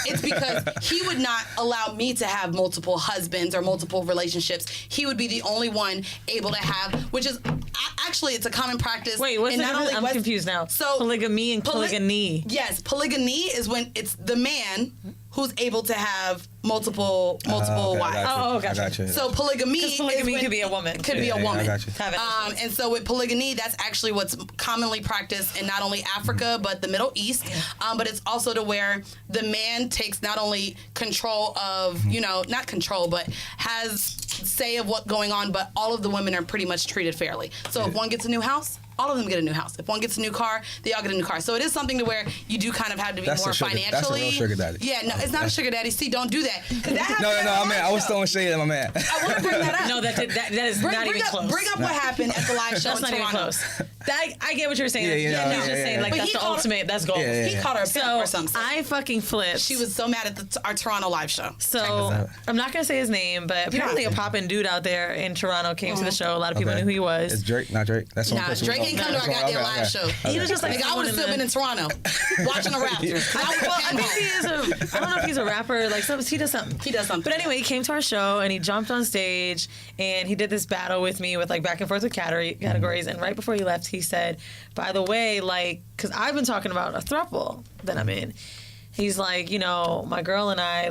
It's because he would not allow me to have multiple husbands or multiple relationships. He would be the only one able to have, which is actually it's a common practice. Wait, what's the difference? I'm confused now. So polygamy and polygyny. Yes, polygyny is when it's the man who's able to have multiple wives. Gotcha. So polygamy could be a woman. Could be a woman. I got you. And so with polygyny, that's actually what's commonly practiced in not only Africa but the Middle East. But it's also to where the man takes not only control of, not control, but has say of what's going on, but all of the women are pretty much treated fairly. So if one gets a new house, all of them get a new house. If one gets a new car, they all get a new car. So it is something to where you do kind of have to be more financially. That's a real sugar daddy. Yeah, no, it's not a sugar daddy. See, don't do that. I was throwing shade at my man. I want to bring that up. No, that is not even close. Bring up what happened at the live show in Toronto. That's not even close. I get what you're saying. Just saying that's the ultimate. That's gold. He called her a pimp or something. I fucking flipped. She was so mad at our Toronto live show. So I'm not gonna say his name, but apparently a poppin' dude out there in Toronto came to the show. A lot of people knew who he was. It's Drake, not Drake. That's Drake ain't come to our goddamn live show. He was just like I would have still been in Toronto watching the Raptors. I think he is I don't know if he's a rapper. He does something. He does something. But anyway, he came to our show and he jumped on stage and he did this battle with me with back and forth with categories. And right before he left, he said, by the way, because I've been talking about a throuple that I'm in. He's like, my girl and I,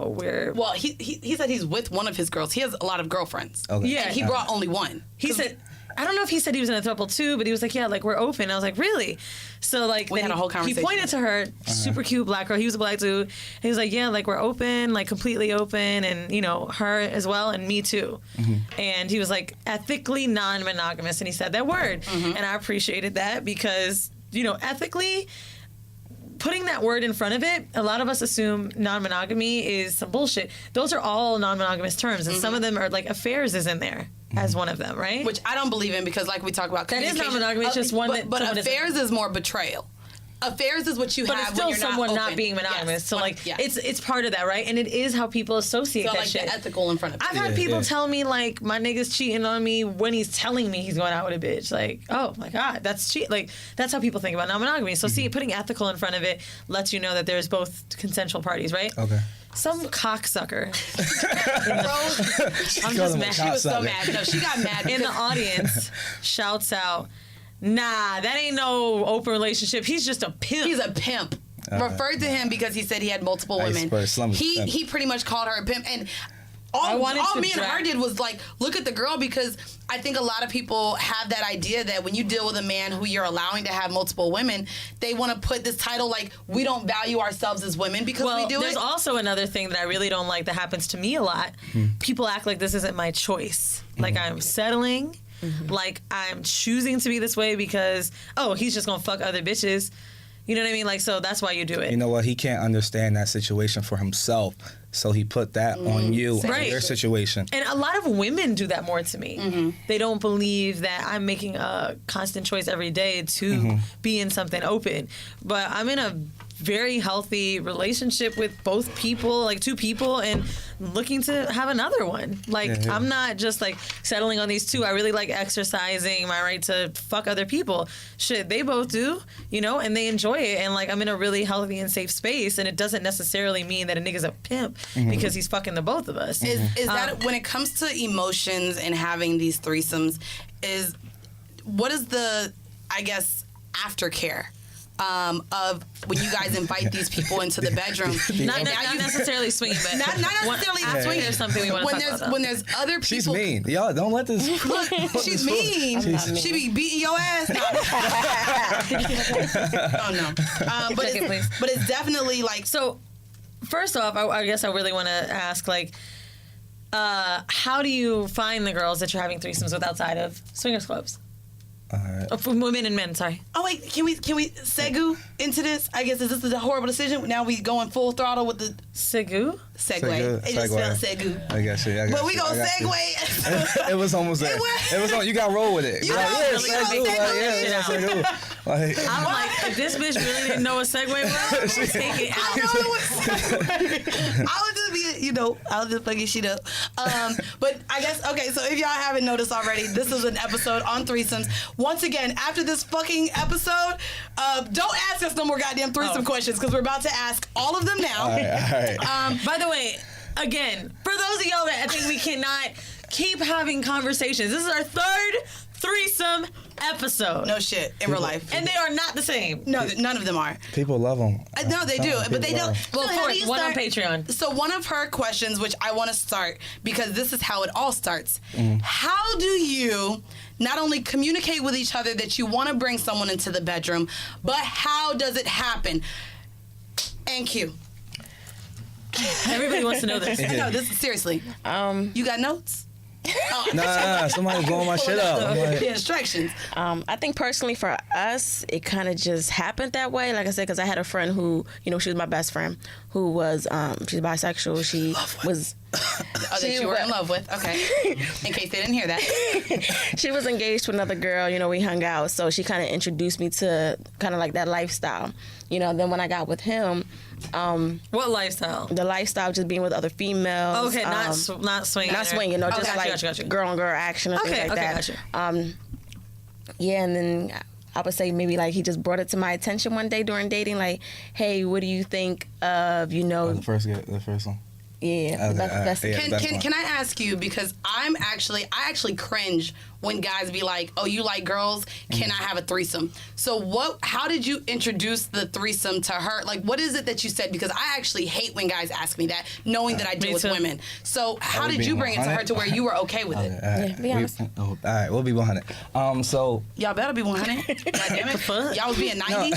we're... Well, he said he's with one of his girls. He has a lot of girlfriends. Okay. Yeah. And he brought only one. He said... I don't know if he said he was in a throuple too, but he was like, yeah, we're open. I was like, really? So we had a whole conversation. He pointed to her, super cute black girl. He was a black dude. And he was like, yeah, we're open, completely open, and her as well, and me too. Mm-hmm. And he was like, ethically non-monogamous, and he said that word, and I appreciated that because ethically. Putting that word in front of it, a lot of us assume non-monogamy is some bullshit. Those are all non-monogamous terms, and some of them are affairs is in there as one of them, right? Which I don't believe in because, we talk about, that is non-monogamy. It's just one but affairs is more betrayal. Affairs is what you but have it's still when you're someone not being monogamous. Yes. So it's part of that, right? And it is how people associate that shit. The ethical in front of you. I've had people tell me my nigga's cheating on me when he's telling me he's going out with a bitch. Oh my God, that's cheat. That's how people think about non-monogamy. So see, putting ethical in front of it lets you know that there's both consensual parties, right? Okay. Some cocksucker. I'm just mad. She was so mad. No, she got mad in the audience. Shouts out. Nah, that ain't no open relationship. He's just a pimp. He's a pimp. Referred to him because he said he had multiple women. He pretty much called her a pimp. And all me and her did was look at the girl, because I think a lot of people have that idea that when you deal with a man who you're allowing to have multiple women, they want to put this title we don't value ourselves as women because we do it. There's also another thing that I really don't like that happens to me a lot. People act like this isn't my choice. I'm settling. I'm choosing to be this way because, he's just gonna fuck other bitches. You know what I mean? So that's why you do it. You know what? He can't understand that situation for himself, so he put that on you and your situation. And a lot of women do that more to me. They don't believe that I'm making a constant choice every day to be in something open. But I'm in a very healthy relationship with both people, like two people, and looking to have another one. Like, I'm not just like settling on these two. I really like exercising my right to fuck other people. Shit, they both do, you know, and they enjoy it. And like, I'm in a really healthy and safe space, and it doesn't necessarily mean that a nigga's a pimp because he's fucking the both of us. Is that when it comes to emotions and having these threesomes, what is the, I guess, aftercare of when you guys invite these people into the bedroom? Not necessarily swinging, but not necessarily swinging. There's something we want to talk about. When there's other people. She's mean. Y'all don't let this. Look, she's mean. She be beating your ass. Oh no. But it's definitely like. So, first off, I guess I really want to ask, like, how do you find the girls that you're having threesomes with outside of swingers clubs? For women and men, sorry. Oh wait, can we segue into this? I guess is this a horrible decision? Now we going full throttle with the segue. It just spelled segue. I guess it. But we gonna segue. It was almost there. It was on. You got to roll with it. Like, I'm like, if this bitch really didn't know what segue was, take it out. I know what segue. I would just be, I'll just fucking shit up. But I guess, okay, so if y'all haven't noticed already, this is an episode on threesomes. Once again, after this fucking episode, don't ask us no more goddamn threesome questions, because we're about to ask all of them now. All right. By the way, again, for those of y'all that I think we cannot keep having conversations, this is our third threesome episode. No shit, in real life. And they are not the same. No, none of them are. People love them. No, they do, but they don't. Well, of course, one on Patreon. So one of her questions, which I want to start, because this is how it all starts. How do you not only communicate with each other that you want to bring someone into the bedroom, but how does it happen? And Q. Everybody wants to know this. No, this is seriously. You got notes? Nah, somebody's blowing my shit up. The instructions. I think personally for us, it kind of just happened that way. Like I said, because I had a friend who, she was my best friend, who was, she's bisexual. She was... that you were in love with. Okay. In case they didn't hear that. She was engaged to another girl. We hung out. So she kind of introduced me to kind of like that lifestyle. Then when I got with him... what lifestyle? The lifestyle of just being with other females. Okay, not swinging. Not swinging, just gotcha. girl on girl action or things like that. Gotcha. Yeah, and then I would say maybe like he just brought it to my attention one day during dating, like, hey, what do you think of, the first one. Yeah, that's Can I ask you, because I actually cringe when guys be like, "Oh, you like girls? Can I have a threesome?" So how did you introduce the threesome to her? Like, what is it that you said? Because I actually hate when guys ask me that, knowing that I deal with women. So how did you bring it to her to where you were okay with it? Yeah, be honest. All right, we'll be 100. So y'all better be 100. God damn it, y'all was being 90.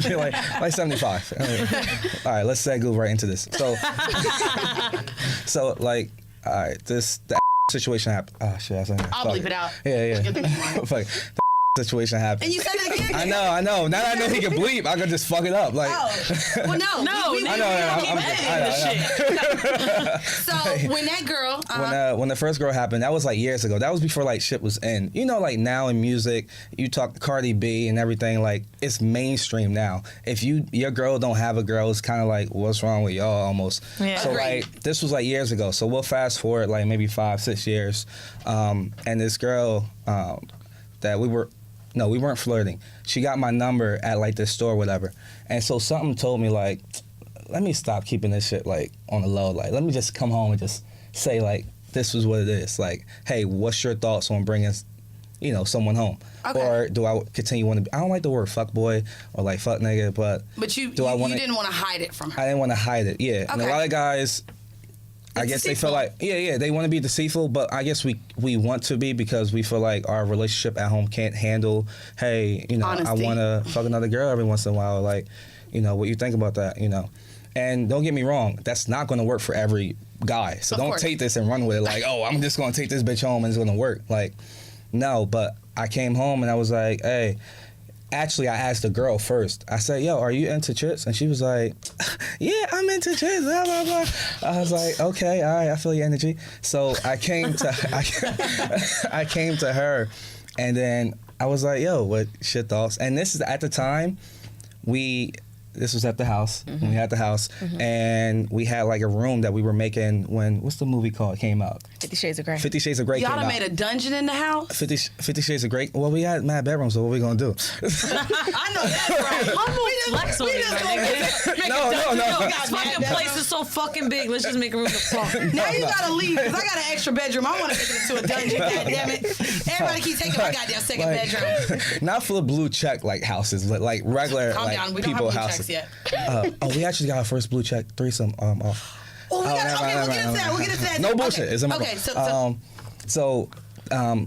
No, like 75. All right, let's segue right into this. So like, all right, the situation happened. Oh shit, I'll bleep it out. Yeah. Fuck. The situation happened. And you said it again. I know. Now that I know he can bleep, I could just fuck it up. Like, well, no. So when that girl, when the first girl happened, that was like years ago. That was before like shit was in. Like now in music, you talk Cardi B and everything. Like it's mainstream now. If your girl don't have a girl, it's kind of like what's wrong with y'all almost. Yeah. So like this was like years ago. So we'll fast forward like maybe 5-6 years, and this girl that we weren't flirting. She got my number at like this store or whatever. And so something told me like, let me stop keeping this shit like on the low. Like, let me just come home and just say like, this is what it is. Like, hey, what's your thoughts on bringing, someone home? Okay. Or do I continue want to be, I don't like the word fuck boy or like fuck nigga, but you didn't want to hide it from her. I didn't want to hide it, yeah. Okay. And a lot of guys, I guess they feel like, they want to be deceitful, but I guess we want to be because we feel like our relationship at home can't handle, hey, honesty. I want to fuck another girl every once in a while. Like, what you think about that, And don't get me wrong, that's not going to work for every guy. So don't take this and run with it like, oh, I'm just going to take this bitch home and it's going to work. Like, no, but I came home and I was like, hey, actually, I asked the girl first. I said, yo, are you into chicks? And she was like, yeah, I'm into chicks, blah, blah, blah. I was like, okay, all right, I feel your energy. So I came to her, and then I was like, yo, what shit thoughts? And this is at the time, this was at the house. When we had the house, and we had like a room that we were making when what's the movie called came out? 50 Shades of Grey. 50 Shades of Grey. Y'all came done out. made a dungeon in the house? 50 Shades of Grey. Well, we had mad bedrooms, so what we gonna do? I know that's right. Flex on it, my nigga. No. This fucking place is so fucking big. Let's just make a room to fuck. Now you gotta leave because I got an extra bedroom. I want to make it into a dungeon. God damn it! Everybody keep taking my goddamn second bedroom. Not full of blue check like houses, but like regular Calm like down. We don't people have blue houses. checks yet. We actually got our first blue check threesome off. Oh, we got, okay, we'll get into that. We'll get into that. No bullshit. It's Okay,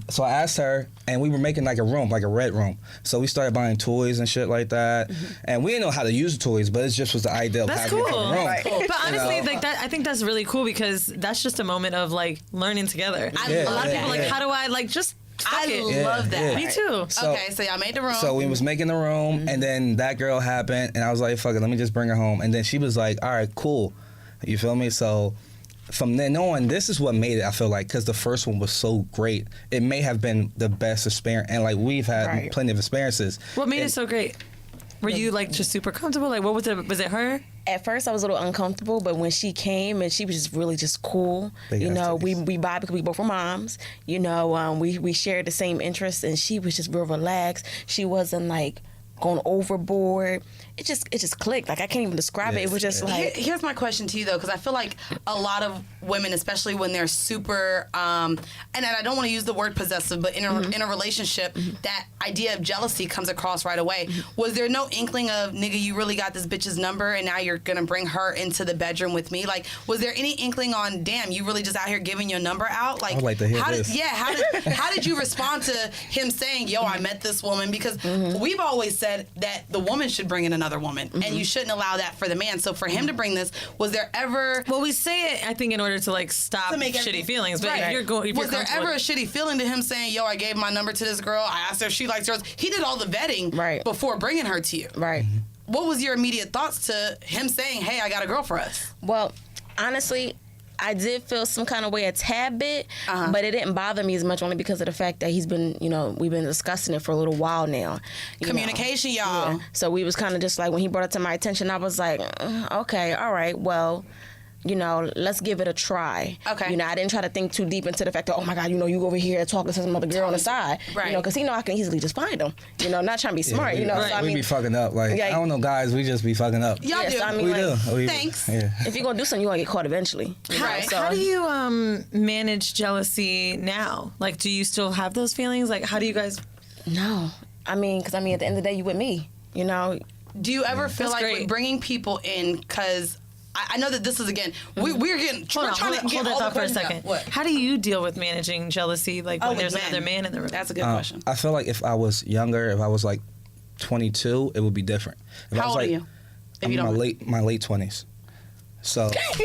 so I asked her, and we were making like a room, like a red room. So we started buying toys and shit like that, and we didn't know how to use the toys, but it just was the idea of That's having cool. it in the room. Right. But honestly, like that, I think that's really cool because that's just a moment of like learning together. Yeah, a lot of people yeah. like, how do I like just? I love that. Yeah. Me too. So- Okay, so y'all made the room. So we was making the room, and then that girl happened, and I was like, fuck it, let me just bring her home. And then she was like, all right, cool. You feel me? So from then on, this is what made it, I feel like, because the first one was so great. It may have been the best experience, and like we've had plenty of experiences. What made it so great? Were you like just super comfortable? Like what was it? Was it her? At first, I was a little uncomfortable, but when she came and she was just really just cool, Big you know, activities. we vibe because we both were moms, you know, we shared the same interests, and she was just real relaxed. She wasn't like going overboard. It just clicked. Like I can't even describe it. It was just like. Here's my question to you though, because I feel like a lot of women, especially when they're super, and I don't want to use the word possessive, but in a relationship, that idea of jealousy comes across right away. Was there no inkling of, nigga, you really got this bitch's number, and now you're gonna bring her into the bedroom with me? Like, was there any inkling on, damn, you really just out here giving your number out? Like, I'd like to hear how this. how did you respond to him saying, yo, I met this woman? Because we've always said that the woman should bring in another woman, and you shouldn't allow that for the man. So for him to bring this, was there ever? Well, we say it, I think, in order to like stop To make shitty feelings. But Right. if you're going, was there ever a shitty feeling to him saying, yo, I gave my number to this girl, I asked her if she likes yours? He did all the vetting before bringing her to you. Right. What was your immediate thoughts to him saying, hey, I got a girl for us? Well, honestly, I did feel some kind of way a tad bit, but it didn't bother me as much only because of the fact that he's been, you know, we've been discussing it for a little while now. Communication, y'all. Yeah. So we was kind of just like, when he brought it to my attention, I was like, okay, all right, well, you know, let's give it a try. Okay. You know, I didn't try to think too deep into the fact that, oh my God, you know, you over here talking to some other girl on the side. Right. You know, because he know I can easily just find him. You know, not trying to be smart, you know. So, I we mean, be fucking up. Like, Yeah. I don't know, guys, we just be fucking up. Y'all yes, do. I mean, We like, do. Thanks. Yeah. if you're going to do something, you're going to get caught eventually. You know? Right. So, How do you manage jealousy now? Like, do you still have those feelings? Like, how do you guys? No. I mean, because, I mean, at the end of the day, you with me, you know. Do you ever feel That's like great. with bringing people in, because I know that this is, again, we're getting, we're trying to get Hold all that the thought for a questions out. second. What? How do you deal with managing jealousy? Like when with there's men. another man in the room. That's a good question. I feel like if I was younger, if I was like 22, it would be different. If I How was old like, are you? If I'm you in don't my late 20s. So so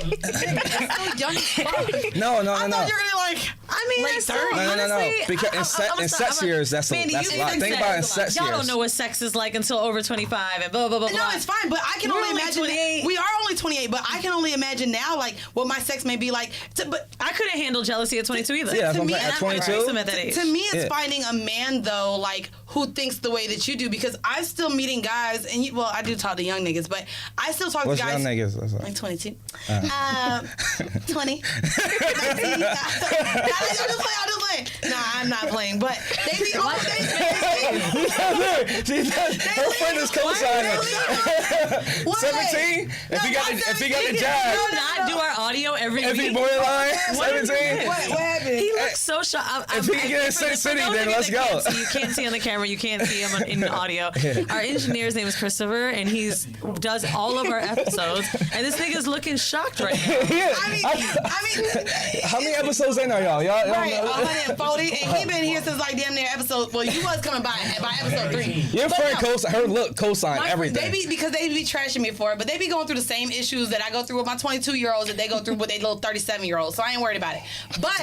young as fuck. no. I thought you were gonna like. I mean, Late that's 30s. No. honestly, Because I'm in sex years, that's a Mandy, lot. you Think think about it in sex sex Y'all years. don't know what sex is like until over 25 and blah, blah, blah, blah. No, it's fine, but I can We're only only imagine. 28. We are only 28, but I can only imagine now, like, what my sex may be like. But I couldn't handle jealousy at 22 either. Yeah, to me, at and 22? I'm at that age. to me, it's Yeah. finding a man though, like, who thinks the way that you do. Because I'm still meeting guys, and well, I do talk to young niggas, but I still talk What's to guys. young niggas? That's Like 22. 20. 19. I'm just playing. Nah, I'm not playing. But they be all Her friend is co-signing. 17? If he got the jab. Do not do our audio every Every week. borderline, 17. What happened? He looks so shocked. If he can get in Sin City, then let's go. You can't see on the camera. You can't see him in audio. Our engineer's name is Christopher, and does all of our episodes. And this nigga's looking shocked right now. I mean, How many episodes in are y'all? Y'all right, don't know? 140, and he been here since like damn near episode. Well, you was coming by episode 3. Your But friend no, her look co-sign my- everything. because they be trashing me for it, but they be going through the same issues that I go through with my 22-year-olds that they go through with their little 37-year-olds. So I ain't worried about it. But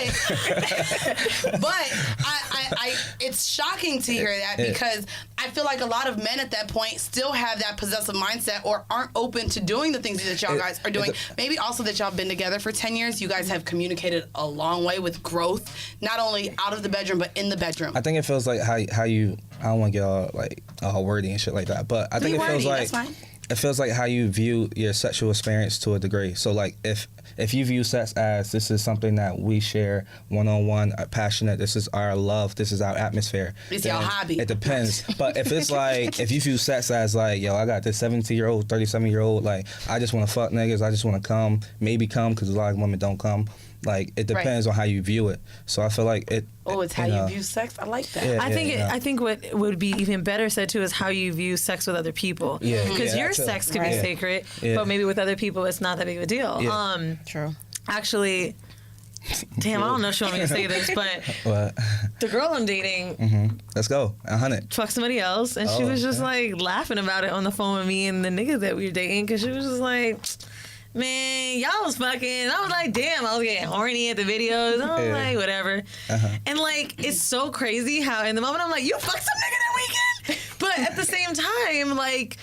I it's shocking to hear that because I feel like a lot of men at that point still have that possessive mindset or aren't open to doing the things that y'all guys are doing. Maybe also that y'all been together for 10 years. You guys have communicated a long way with growth, not only out of the bedroom but in the bedroom. I think it feels like how you. I don't want to get all like all wordy and shit like that, but I think Be it feels wordy, like that's fine. it feels like how you view your sexual experience to a degree. So like if you view sex as this is something that we share one-on-one, passionate, this is our love, this is our atmosphere. It's your hobby. It depends. But if it's like, if you view sex as like, yo, I got this 17-year-old, 37-year-old, like, I just want to fuck niggas, I just want to come, maybe come, because a lot of women don't come. Like, it depends on how you view it. So I feel like it. Oh, it's how you view sex? I like that. Yeah, I think what would be even better said too is how you view sex with other people. Yeah. Because your sex could be sacred, but maybe with other people it's not that big of a deal. Yeah. True. Actually, damn, I don't know if she want me to say this, but What? the girl I'm dating, Let's go. 100. fucked somebody else, and she was just like laughing about it on the phone with me and the nigga that we were dating, because she was just like, man, y'all was fucking. I was like, damn, I was getting horny at the videos. I was like, whatever. And like, it's so crazy how in the moment I'm like, you fucked some nigga that weekend, but at the same time, like,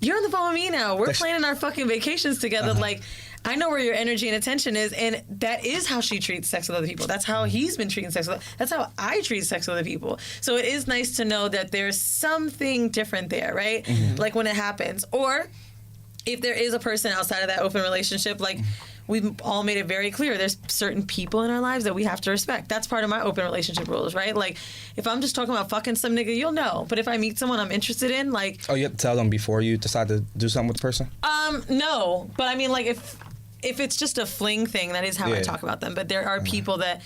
you're on the phone with me now. We're planning our fucking vacations together. Like, I know where your energy and attention is, and that is how she treats sex with other people. That's how he's been treating sex with other people. That's how I treat sex with other people. So it is nice to know that there's something different there, right? Like when it happens. Or if there is a person outside of that open relationship, like we've all made it very clear, there's certain people in our lives that we have to respect. That's part of my open relationship rules, right? Like, if I'm just talking about fucking some nigga, you'll know. But if I meet someone I'm interested in, like... Oh, you have to tell them before you decide to do something with the person? No. But I mean, like, if it's just a fling thing, that is how I talk about them. But there are people that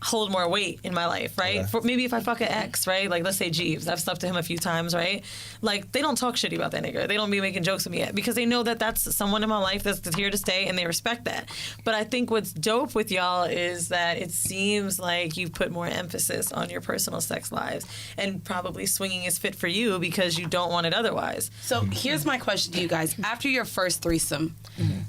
hold more weight in my life, right? For maybe if I fuck an ex, right? Like, let's say Jeeves. I've slept to him a few times, right? Like, they don't talk shitty about that nigga. They don't be making jokes with me yet because they know that that's someone in my life that's here to stay, and they respect that. But I think what's dope with y'all is that it seems like you've put more emphasis on your personal sex lives, and probably swinging is fit for you because you don't want it otherwise. So here's my question to you guys. After your first threesome,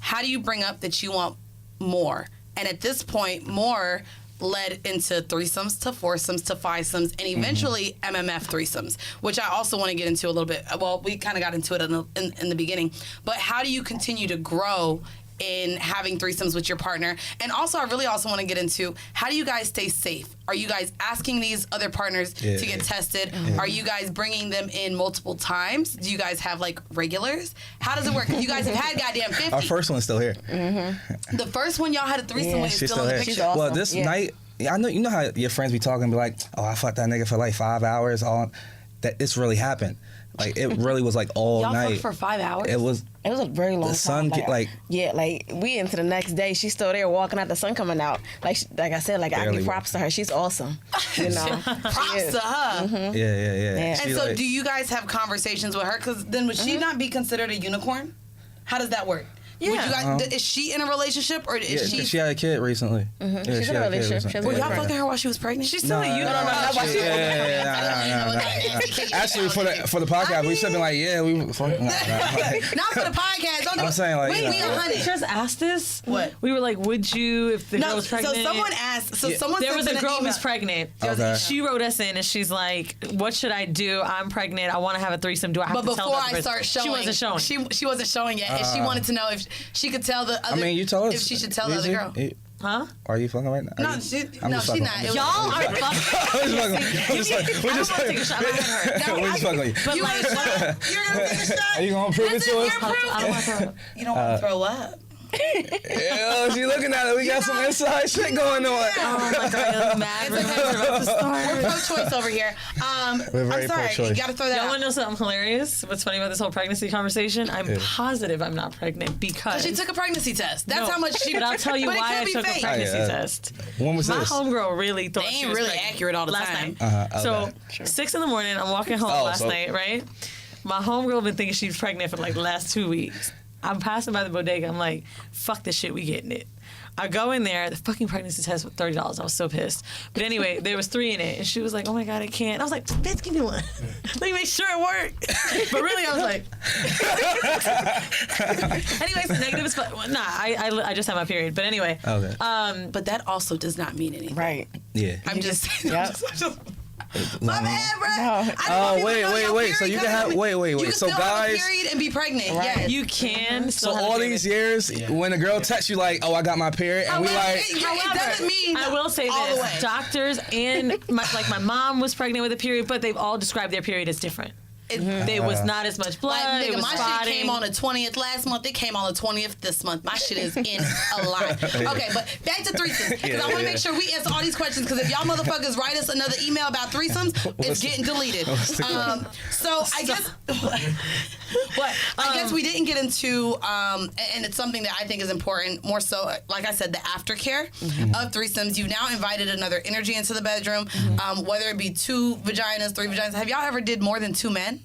how do you bring up that you want more? And at this point, more led into threesomes to foursomes to fivesomes and eventually MMF threesomes, which I also want to get into a little bit. Well, we kind of got into it in the beginning. But how do you continue to grow in having threesomes with your partner? And also, I really also want to get into, how do you guys stay safe? Are you guys asking these other partners to get tested? Are you guys bringing them in multiple times? Do you guys have like regulars? How does it work? You guys have had goddamn 50. Our first one's still here. The first one y'all had a threesome with is She's still in the here. picture. Awesome. Well, this night, I know, you know how your friends be talking and be like, oh, I fucked that nigga for like 5 hours. That this really happened. Like, it really was like all Y'all night. fucked for 5 hours? It was a very long the sun. time. Like we into the next day. She's still there walking out, the sun coming out. Like I said, like, I give props to her. She's awesome. You know, props to her. Yeah. And so, do you guys have conversations with her? Because then would she not be considered a unicorn? How does that work? Yeah. Would you guys, is she in a relationship or is she? She had a kid recently. Yeah, She's in a relationship. Were y'all fucking her while she was pregnant? She's still a unicorn. Actually, for the podcast, we should have been like, yeah, we. Not for the podcast. Don't do I'm saying, like, we 100. Just asked us. What? We were like, would you if the girl was pregnant? So someone asked. So someone there was sent a an girl email. who's pregnant. Okay. She wrote us in and she's like, "What should I do? I'm pregnant. I want to have a threesome. Do I have to tell before the I person?" start showing, she wasn't showing. She wasn't showing yet, and she wanted to know if she could tell the other. I mean, you told us if she should tell the other girl. Huh? Are you fucking right now? No, she's not. Y'all are fucking. We're just fucking. Take a shot. I heard her. We're just fucking with you. But You like, want to you're gonna take a shot? Are you gonna prove it to us? I don't want to throw up. You don't want to throw up. Yeah, she looking at it. We got some inside shit going on. Oh my god, I'm mad. We're about to start. We're pro-choice over here. We're very I'm sorry. pro-choice. You gotta throw that Y'all out. want to know something hilarious? What's funny about this whole pregnancy conversation? I'm positive I'm not pregnant because She took a pregnancy test. That's No, how much she. But I'll tell you but it why could I be took fake. a pregnancy Yeah. test. When was My this? homegirl really thought They she ain't was really pregnant accurate all the last time. night. So Okay. 6 in the morning, I'm walking home last night, right? My homegirl been thinking she was pregnant for like the last 2 weeks. I'm passing by the bodega. I'm like, fuck this shit, we getting it. I go in there, the fucking pregnancy test was $30. I was so pissed. But anyway, there was 3 in it. And she was like, oh my God, I can't. I was like, bitch, give me one. Let me make sure it worked. But really, I was like... Anyways, negative as fuck. Nah, I just had my period. But anyway. Okay. But that also does not mean anything. Right. Yeah. I'm just. Yep. My bad, bro. No. Oh, wait. So you can have wait. You can So still have a guys, period and be pregnant. Right. Yes. You can. so all these years, when a girl texts you like, "Oh, I got my period," and we like, It doesn't mean. I will say all the this: way. doctors and my mom was pregnant with a period, but they've all described their period as different. There was not as much blood. Like, it nigga, was my spotting. shit came on the 20th last month. It came on the 20th this month. My shit is in a line. Okay, but back to threesomes. Because I want to make sure we answer all these questions. Because if y'all motherfuckers write us another email about threesomes, it's getting deleted. So I guess... What? I guess we didn't get into, and it's something that I think is important, more so, like I said, the aftercare of threesomes. You've now invited another energy into the bedroom, whether it be 2 vaginas, 3 vaginas. Have y'all ever did more than 2 men?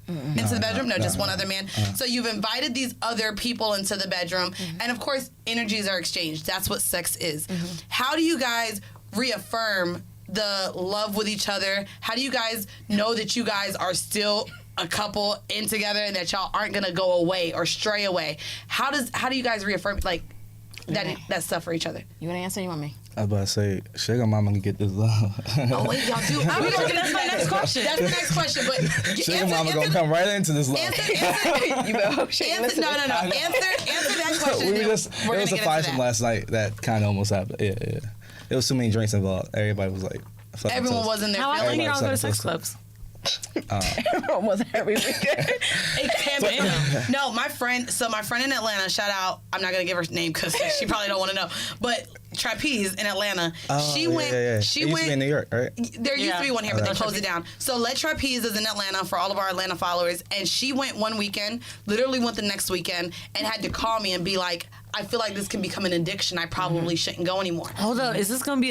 Into the bedroom? No, just one other man. So you've invited these other people into the bedroom, and of course, energies are exchanged. That's what sex is. How do you guys reaffirm the love with each other? How do you guys know that you guys are still a couple in together and that y'all aren't gonna go away or stray away? How do you guys reaffirm like that stuff for each other? You want to answer? Or you want me? I was about to say, Sugar Mama can get this love. Oh wait, y'all do. That's my next question. That's the next question. But Sugar Mama gonna come right into this love. You better hope she ain't listening. No. Answer that question. It was a foursome last night that kind of almost happened. Yeah. It was too many drinks involved. Everybody was like, everyone was in there. How often feeling do y'all go to Everybody sex sucks. clubs? Almost every weekend. It can be. No, my friend in Atlanta, shout out, I'm not going to give her name because she probably don't want to know, but Trapeze in Atlanta, she went. She used to be in New York, right? There used to be one here, but they closed it down. So Let Trapeze is in Atlanta for all of our Atlanta followers, and she went one weekend, literally went the next weekend, and had to call me and be like, I feel like this can become an addiction. I probably shouldn't go anymore. Hold up, is this gonna be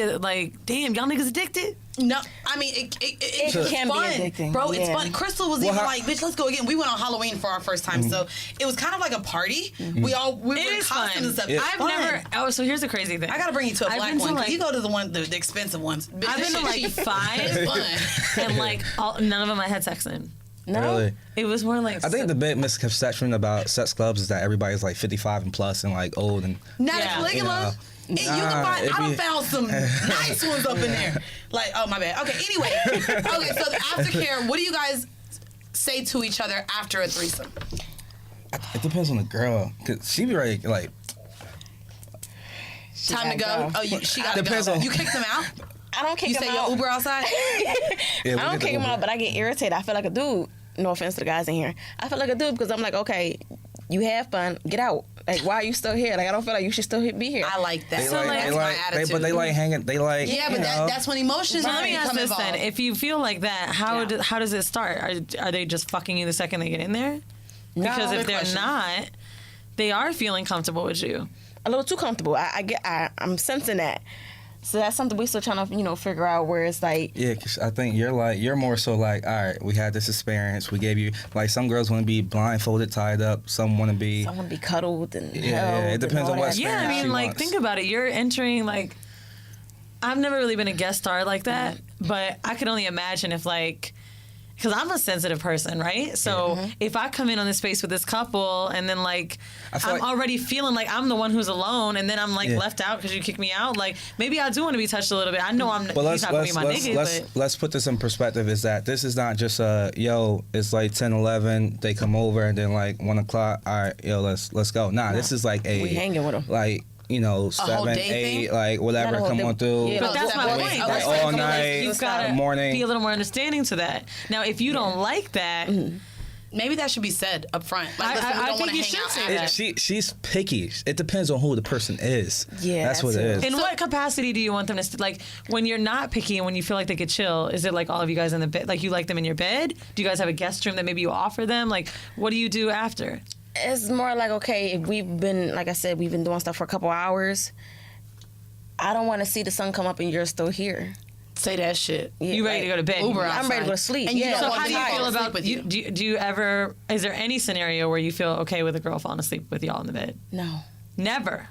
damn, y'all niggas addicted? No, I mean it's can be fun, addicting, bro. It's yeah. fun. Crystal was even like, "Bitch, let's go again." We went on Halloween for our first time, so it was kind of like a party. We were in costumes and stuff. I've never. Oh, so here's the crazy thing. I gotta bring you to a black one. Like, you go to the expensive ones. Bitch, I've been to like 5, and like none of them I had sex in. No, Really? It was more like. I think the big misconception about sex clubs is that everybody's like 55 and plus and like old and. Not Yeah. a Caligula. You can find. I done found some nice ones up in there. Like, oh my bad. Okay, anyway. Okay, so the aftercare. What do you guys say to each other after a threesome? It depends on the girl, cause she be ready like. Time to go. Oh, she gotta Depends go. on- You kicked him out. I don't kick You him say out. your Uber outside. Yeah, I don't kick him out, but I get irritated. I feel like a dude. No offense to the guys in here. I feel like a dude because I'm like, okay, you have fun, get out. Like, why are you still here? Like, I don't feel like you should still be here. I like that. They That's my attitude. but they like hanging. They like. Yeah, but that's when emotions So are let me ask become this involved. then: if you feel like that, how does it start? Are they just fucking you the second they get in there? Because if Good they're question. not, they are feeling comfortable with you. A little too comfortable. I'm sensing that. So that's something we still trying to, figure out where it's like. Yeah, cause I think you're more so like, all right, we had this experience. We gave you like some girls want to be blindfolded, tied up. Some want to be. I want to be cuddled and Yeah, held it depends and on all what that. Yeah, I experience mean, she like wants. think about it. You're entering like. I've never really been a guest star like that, but I could only imagine if like. Because I'm a sensitive person, right? So if I come in on this space with this couple and then like I'm already feeling like I'm the one who's alone and then I'm like left out because you kicked me out, like maybe I do want to be touched a little bit. I know he's not going to be my nigga, but... Let's put this in perspective is that this is not just it's like 10, 11, they come over and then like 1 o'clock, all right, yo, let's go. Nah, this is like We hanging with them. Like, 7, 8, like whatever, come on through. Yeah, But that's my Like, point. like, That's all why I feel night, like you've got to morning. be a little more understanding to that. Now, if you don't like that, Maybe that should be said up front. Like, listen, we I don't want think to you hang should out say after. that. She's picky. It depends on who the person is. Yeah, that's what it is. in what capacity do you want them to like when you're not picky and when you feel like they could chill? Is it like all of you guys in the bed? Like you like them in your bed? Do you guys have a guest room that maybe you offer them? Like what do you do after? It's more like, okay, if we've been, like I said, we've been doing stuff for a couple hours. I don't want to see the sun come up and you're still here. Say that shit. Yeah, You ready to go to bed? Uber I'm ready to go to sleep. And you yeah. don't So want how do you people feel to sleep about with you? Do you ever? Is there any scenario where you feel okay with a girl falling asleep with y'all in the bed? No. Never.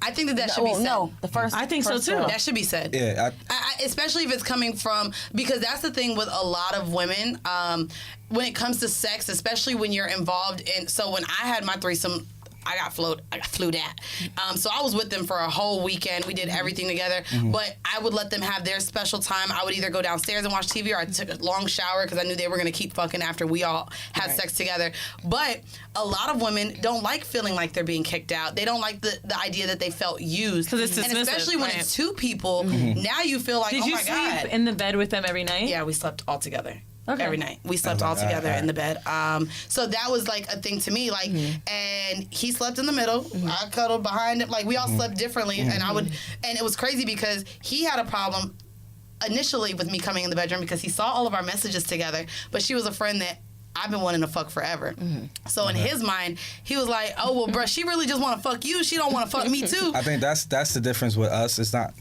I think that should be said. No, the first. I think so, first too. girl. That should be said. Yeah, especially if it's coming from, because that's the thing with a lot of women when it comes to sex, especially when you're involved in. So when I had my threesome, I got flued at. So I was with them for a whole weekend. We did everything together. But I would let them have their special time. I would either go downstairs and watch TV or I took a long shower because I knew they were going to keep fucking after we all had sex together. But a lot of women don't like feeling like they're being kicked out. They don't like the idea that they felt used. 'Cause it's and dismissive, especially when right. it's two people, now you feel like, Did oh you my sleep God. in the bed with them every night? Yeah, we slept all together. Okay. Every night. We slept all together in the bed. So that was like a thing to me. Like, and he slept in the middle. I cuddled behind him. Like, we all slept differently. And and it was crazy because he had a problem initially with me coming in the bedroom because he saw all of our messages together. But she was a friend that I've been wanting to fuck forever. So in his mind, he was like, "Oh well, bruh, she really just want to fuck you. She don't want to fuck me too." I think that's the difference with us. It's not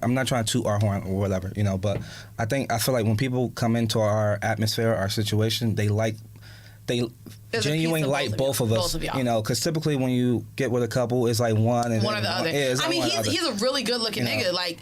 I'm not trying to toot our horn or whatever, you know. But I feel like when people come into our atmosphere, our situation, they genuinely like both of us, you know. Because typically when you get with a couple, it's like one or the other. Yeah, I mean, he's a really good looking nigga, like.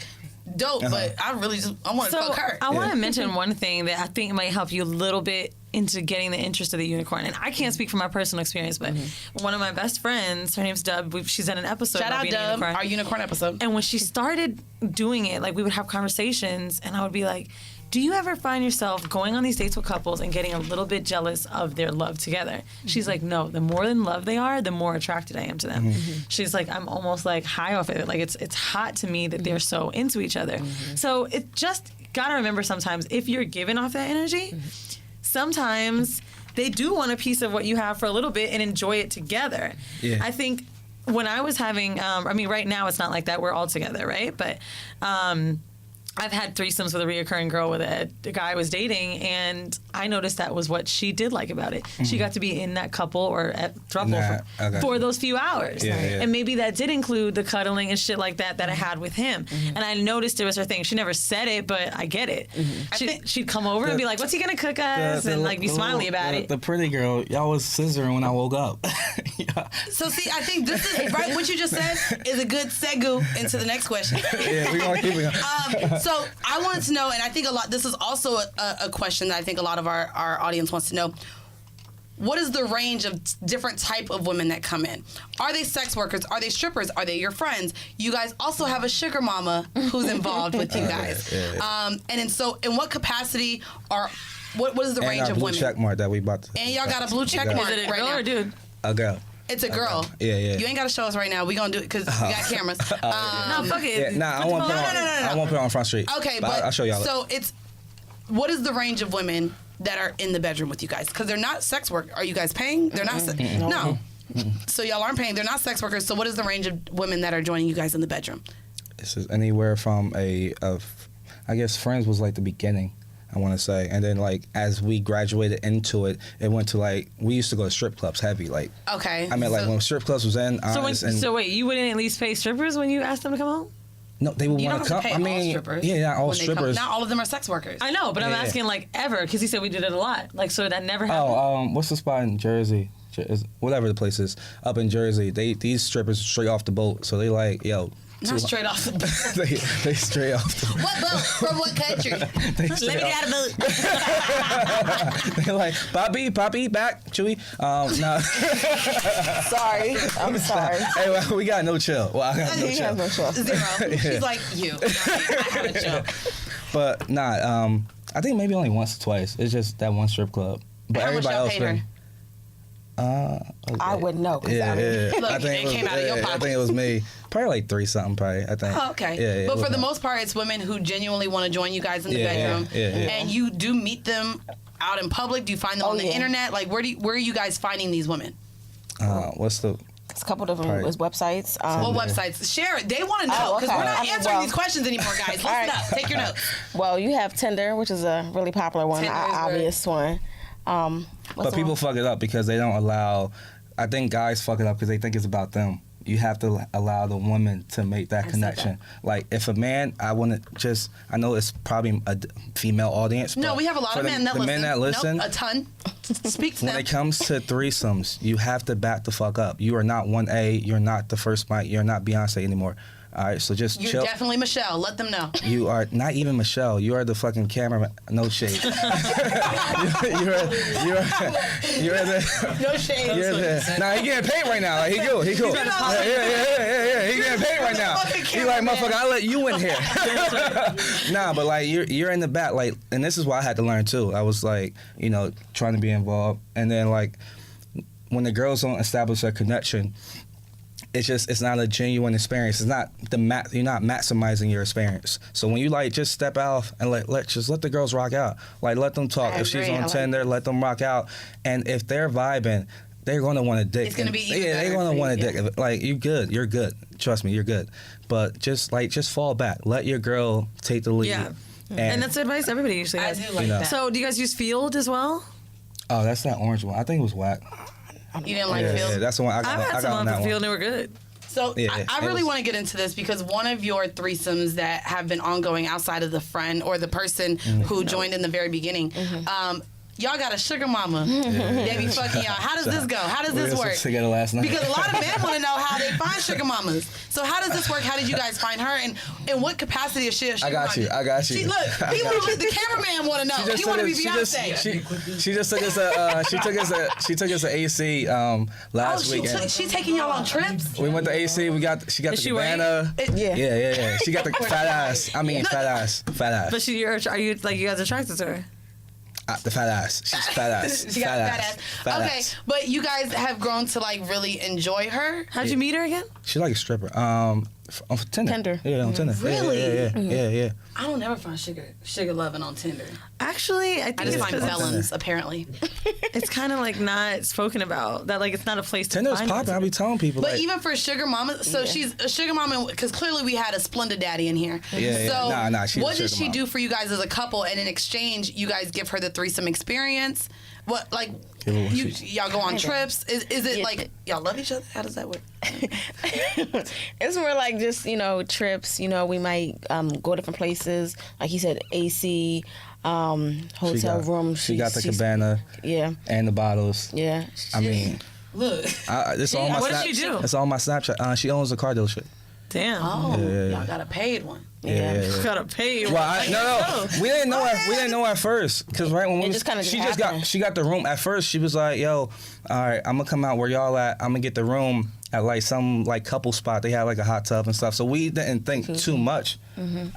Dope, but I really want to fuck her. I want to mention one thing that I think might help you a little bit into getting the interest of the unicorn. And I can't speak from my personal experience, but one of my best friends, her name's Dub, she's done an episode Shout about out being Dub, a unicorn. our unicorn episode. And when she started doing it, like we would have conversations and I would be like, do you ever find yourself going on these dates with couples and getting a little bit jealous of their love together? She's like, no, the more in love they are, the more attracted I am to them. She's like, I'm almost like high off of it. Like it's hot to me that they're so into each other. So it just gotta remember sometimes if you're giving off that energy, sometimes they do want a piece of what you have for a little bit and enjoy it together. Yeah. I think when I was having, I mean, right now it's not like that. We're all together, right? But I've had threesomes with a reoccurring girl with a guy I was dating, and I noticed that was what she did like about it. She got to be in that couple or at throuple for those few hours. And maybe that did include the cuddling and shit like that I had with him. And I noticed it was her thing. She never said it, but I get it. She'd come over and be like, what's he going to cook us? And like be smiley about it. The pretty girl, y'all was scissoring when I woke up. So see, I think this is, right, what you just said is a good segue into the next question. Yeah, we're going to keep it going. So I wanted to know, and I think this is also a question that I think a lot of our audience wants to know. What is the range of different type of women that come in? Are they sex workers? Are they strippers? Are they your friends? You guys also have a sugar mama who's involved with you guys. And in what capacity what is the range of women? Check mark that we about to. And y'all got a blue check mark Is it a girl right or dude? A girl. It's a girl. Yeah. You ain't got to show us right now. We gonna do it because we got cameras. No, fuck it. Yeah, I won't put it on. I won't put it on Front Street. Okay, but I'll show y'all. So what is the range of women that are in the bedroom with you guys? Because they're not sex work. Are you guys paying? They're not. No. So y'all aren't paying. They're not sex workers. So what is the range of women that are joining you guys in the bedroom? This is anywhere from I guess friends was like the beginning. I want to say, and then like as we graduated into it, it went to like we used to go to strip clubs heavy. Like okay, I mean like when strip clubs was in. So wait, you wouldn't at least pay strippers when you asked them to come home? No, they would want to come. I mean, all strippers. Yeah, not all strippers. Not all of them are sex workers. I know, but I'm asking like ever because he said we did it a lot. Like so that never happened. Oh, what's the spot in Jersey? Whatever the place is up in Jersey. These strippers straight off the boat, so they like yo. Not straight off the boat. they straight off the boat. What boat? From what country? Let me get out of boat. They're like, Poppy, back, Chewy. No. Sorry. I'm sorry. Hey, well, we got no chill. Well, I got no He chill. has no chill. Zero. She's like, you. I have a chill. But nah, I think maybe only once or twice. It's just that one strip club. But how everybody else been. I wouldn't know. Yeah. Look, I think it came out of your pocket. I think it was me. Probably like 3 something. Probably. I think. Oh, okay. Yeah. But for the most part, it's women who genuinely want to join you guys in the bedroom. Yeah. And you do meet them out in public. Do you find them on the internet? Like, where are you guys finding these women? What's the? It's a couple different websites. What websites? Share it. They want to know because we're not answering these questions anymore, guys. Listen up. Take your notes. Well, you have Tinder, which is a really popular one, obvious one. But people fuck it up because they don't allow. I think guys fuck it up because they think it's about them. You have to allow the woman to make that connection. Like, if a man, I know it's probably a female audience. No, we have a lot of men that listen. The men that listen. Nope, a ton. Speak to them. When it comes to threesomes, you have to back the fuck up. You are not 1A. You're not the first mic. You're not Beyonce anymore. All right, so just You're chill. definitely Michelle. Let them know. You are not even Michelle. You are the fucking cameraman. No shade. you're the. No shade. You're the. Nah, he getting paid right now. Like, he cool. Yeah. He getting paid right now. He like, motherfucker, I'll let you in here. Nah, but like you're in the back, like, and this is why I had to learn too. I was like, trying to be involved, and then like when the girls don't establish a connection. it's not a genuine experience. It's not you're not maximizing your experience. So when you like just step out and let the girls rock out. Like let them talk. If she's on Tinder, let them rock out. And if they're vibing, they're gonna want to dick. It's gonna be even yeah, better. they're gonna want to dick. Like you're good. Trust me, you're good. But just fall back. Let your girl take the lead. Yeah. And that's advice everybody usually I has. do like that. So do you guys use Field as well? Oh, that's that orange one. I think it was whack. You didn't like Field? Yeah, that's the one. I've had some on for Field and they were good. So Yeah, I really was- want to get into this because one of your threesomes that have been ongoing outside of the friend or the person who joined in the very beginning, y'all got a sugar mama that be fucking y'all. How does this go? How does this work? Together last night. Because a lot of men want to know how they find sugar mamas. So how does this work? How did you guys find her? And in what capacity is she a sugar I got you. mama? I got you. She, look, the cameraman want to know. He want to be Beyonce. She just took us she took us to AC last weekend. She taking y'all on trips? We went to AC. She got Is the she cabana. Yeah. She got the fat ass. I mean, fat ass. But are you like you guys attracted to her? The fat ass. She's fat ass. She got a fat ass. But you guys have grown to like really enjoy her. How'd you meet her again? She's like a stripper. On Tinder. Yeah, on Tinder. Really? Yeah. I don't never find sugar loving on Tinder. Actually, I think I just it's find felons, apparently. It's kind of like not spoken about. That like it's not a place to Tinder's find popping. it. I be telling people. But like, even for sugar mama, so she's a sugar mama because clearly we had a splendid daddy in here. Yeah. So Nah, she's a what does sugar she mama. do for you guys as a couple? And in exchange, you guys give her the threesome experience. What like y'all go on trips? Is it like y'all love each other? How does that work? It's more like just, trips. We might go different places. Like he said, AC, hotel room. She got the cabana. Yeah. And the bottles. Yeah. I mean, Look. this all my what does she do? That's all my Snapchat. She owns a car dealership. Damn. Oh, Yeah. y'all got a paid one. Yeah. Gotta pay. Well, no. We didn't know her. We didn't know her at first, cause right when we was, just kinda she just happened. she got the room. At first, she was like, "Yo, all right, I'm gonna come out where y'all at. I'm gonna get the room at like some like couple spot. They had like a hot tub and stuff. So we didn't think too much.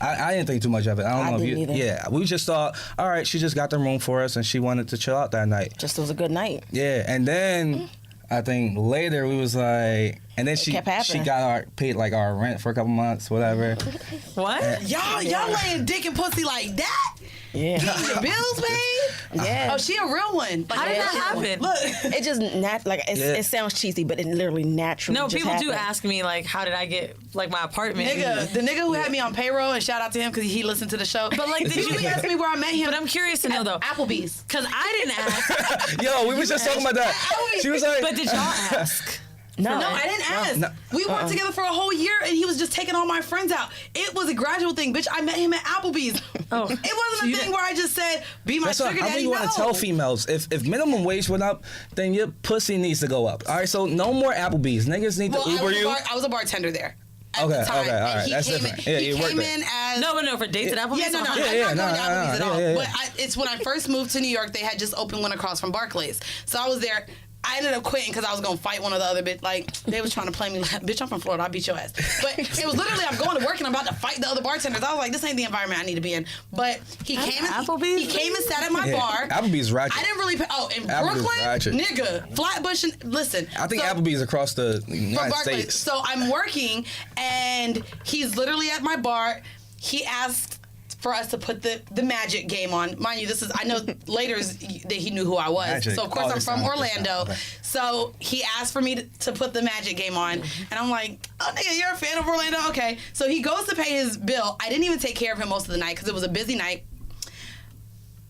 I didn't think too much of it. I don't know if you. didn't either. Yeah, we just thought, all right, she just got the room for us, and she wanted to chill out that night. Just was a good night. Yeah, and then I think later we was like, and then she kept happening. paid like our rent for a couple months, whatever. What? Y'all laying dick and pussy like that? Yeah. Getting your bills paid? Yeah. Oh, she a real one. Like, How did that happen? Look. It just it sounds cheesy, but it literally naturally. No, just people do happened. ask me like, how did I get like my apartment? The nigga who had me on payroll, and shout out to him because he listened to the show. But like, did you ask me where I met him? But I'm curious to know though, Applebee's. because I didn't ask. Yo, we was just talking about that. She was like, But did y'all ask? No, No, I didn't ask. No. We worked together for a whole year, and he was just taking all my friends out. It was a gradual thing, bitch. I met him at Applebee's. Oh. It wasn't a thing where I just said, "Be my That's sugar what I daddy." think you want to tell females. If minimum wage went up, then your pussy needs to go up. All right, so no more Applebee's. Niggas need to Uber you. I was a bartender there. At Okay, the time, okay, all and right, he that's came different. In, Yeah, he you worked came there. in as No, for dates at Applebee's. Yeah, no, or I'm something? Yeah, not going to Applebee's at all. yeah. But it's when I first moved to New York, they had just opened one across from Barclays. So I was there. I ended up quitting because I was going to fight one of the other bitch. Like, they was trying to play me like, bitch, I'm from Florida. I'll beat your ass. But it was literally, I'm going to work and I'm about to fight the other bartenders. I was like, this ain't the environment I need to be in. But he came and sat at my bar. Applebee's ratchet. I didn't really pay. Oh, in Applebee's Brooklyn? ratchet. Nigga. Flatbush. Listen. I think so, Applebee's across the United Barclays. States. So I'm working, and he's literally at my bar. He asked for us to put the Magic game on. Mind you, I know later that he knew who I was. Magic. So, of course, I'm from Orlando. Okay. So he asked for me to put the Magic game on. And I'm like, oh, nigga, you're a fan of Orlando? Okay. So he goes to pay his bill. I didn't even take care of him most of the night because it was a busy night.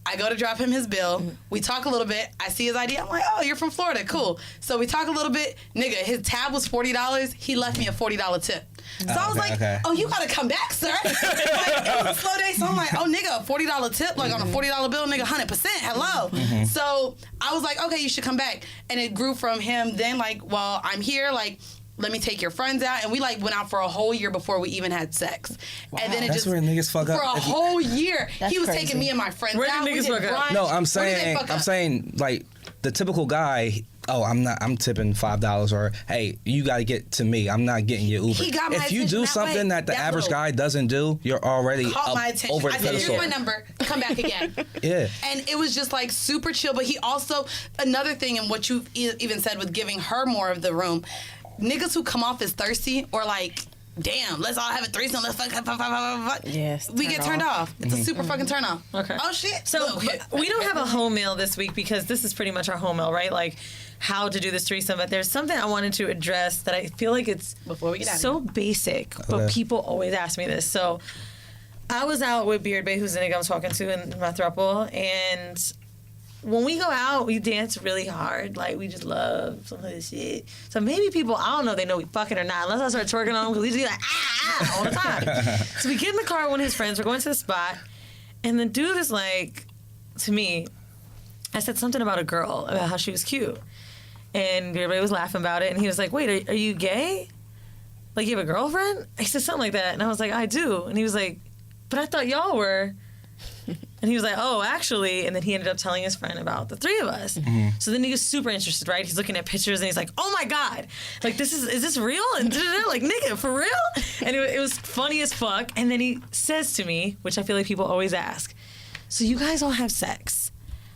I go to drop him his bill. We talk a little bit. I see his ID. I'm like, oh, you're from Florida. Cool. So we talk a little bit. Nigga, his tab was $40. He left me a $40 tip. So I was like, oh, you got to come back, sir. Like, it was a slow day. So I'm like, oh, nigga, a $40 tip, like on a $40 bill, nigga, 100%. Hello. So I was like, okay, you should come back. And it grew from him then, like, well, I'm here, like, let me take your friends out. And we like went out for a whole year before we even had sex. Wow. And then it That's just where niggas fuck up. for a whole year. That's He was crazy. taking me and my friends Where did out. We niggas did fuck up? brunch. No, I'm Where did they fuck up? saying like the typical guy. Oh, I'm tipping $5, or hey, you got to get to me. I'm not getting your Uber. He got my if you attention do that something way. that the That average little- guy doesn't do, you're already Caught up my attention. over the I said, here's pedestal. my number. Come back again. Yeah. And it was just like super chill. But he also, another thing, and what you even said with giving her more of the room, niggas who come off as thirsty or like, damn, let's all have a threesome, let's fuck. Yes, we get turned off. It's a super fucking turn off. Okay. Oh shit. So we don't have a home meal this week because this is pretty much our home meal, right? Like how to do this threesome. But there's something I wanted to address that I feel like it's before we get out so basic, but people always ask me this. So I was out with Beard Bay, who's the nigga I'm talking to in my throuple, and when we go out, we dance really hard. Like, we just love some of this shit. So maybe people, I don't know if they know we fucking or not, unless I start twerking on them, because we just be like, all the time. So we get in the car with one of his friends. We're going to the spot. And the dude is like, to me, I said something about a girl, about how she was cute. And everybody was laughing about it. And he was like, wait, are you gay? Like, you have a girlfriend? I said something like that. And I was like, I do. And he was like, but I thought y'all were... And he was like, oh, actually. And then he ended up telling his friend about the three of us. Mm-hmm. So then he was super interested, right? He's looking at pictures and he's like, oh my God. Like, is this real? And like, nigga, for real? And it was funny as fuck. And then he says to me, which I feel like people always ask, so you guys all have sex.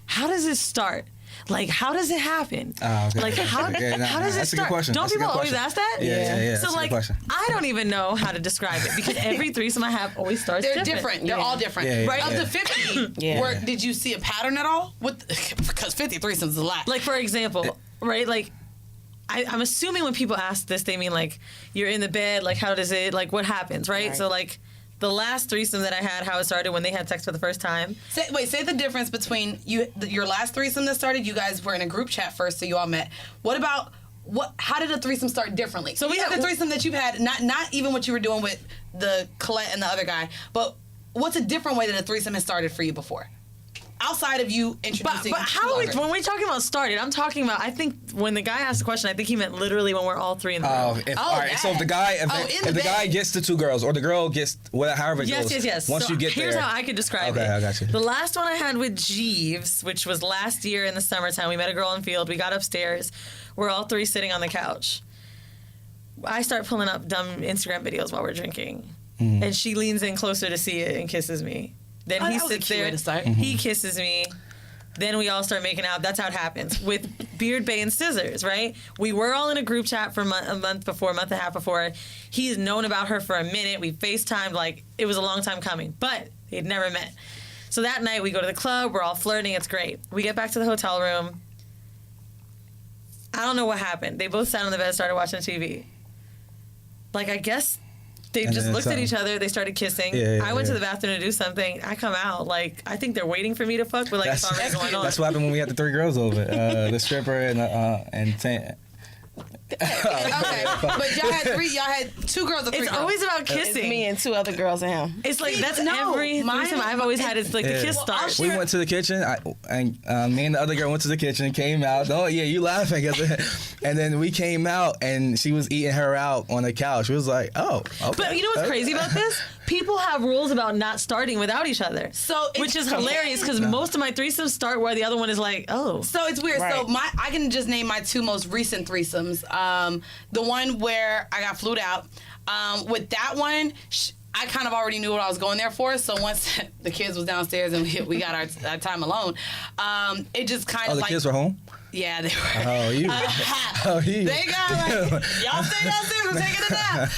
How does this start? Like, how does it happen? Okay. Like, how does it that's start? A good question. Don't people always ask that? Yeah. So, like, I don't even know how to describe it because every threesome I have always starts They're different. They're all different. Right? Up to 50. Did you see a pattern at all? Because 50 threesomes is a lot. Like, for example, right? Like, I'm assuming when people ask this, they mean, like, you're in the bed, like, how does it, like, what happens, right? So, like, the last threesome that I had, how it started when they had sex for the first time. Say the difference between your last threesome that started. You guys were in a group chat first, so you all met. What about how did a threesome start differently? So we have the threesome that you've had, not even what you were doing with the Colette and the other guy, but what's a different way that a threesome has started for you before? Outside of you introducing. But how are we, when we're talking about started, I'm talking about, I think when the guy asked the question, I think he meant literally when we're all three in the room. All right. So if the guy gets the two girls or the girl gets however it goes. Yes. Once so you get here's there. how I could describe it. Okay, I got you. The last one I had with Jeeves, which was last year in the summertime, we met a girl in field. We got upstairs. We're all three sitting on the couch. I start pulling up dumb Instagram videos while we're drinking. Mm. And she leans in closer to see it and kisses me. Then he sits there, he kisses me, then we all start making out. That's how it happens. With Beard Bay and Scissors, right? We were all in a group chat for a month and a half before. He's known about her for a minute. We FaceTimed, like, it was a long time coming, but they'd never met. So that night, we go to the club, we're all flirting, it's great. We get back to the hotel room. I don't know what happened. They both sat on the bed, started watching TV. Like, I guess... They just looked at each other. They started kissing. I went to the bathroom to do something. I come out. Like, I think they're waiting for me to fuck, but, like, it's already going on. That's what happened when we had the three girls over. The stripper and Okay, but y'all had two girls or three girls. It's always about kissing. It's me and two other girls and him. It's like, every threesome I've always had is like the kiss start. We went to the kitchen, and me and the other girl went to the kitchen, came out. Oh, yeah, you laughing. And then we came out, and she was eating her out on the couch. It was like, oh, okay. But you know what's crazy about this? People have rules about not starting without each other. Which is hilarious, because most of my threesomes start where the other one is like, oh. So it's weird. Right. So I can just name my two most recent threesomes. The one where I got flued out. With that one, I kind of already knew what I was going there for. So once the kids was downstairs and we got our time alone, it just kind of like... Oh, the kids were home? Yeah, they were. Oh, you. They got like, y'all stay downstairs, I'm taking a nap.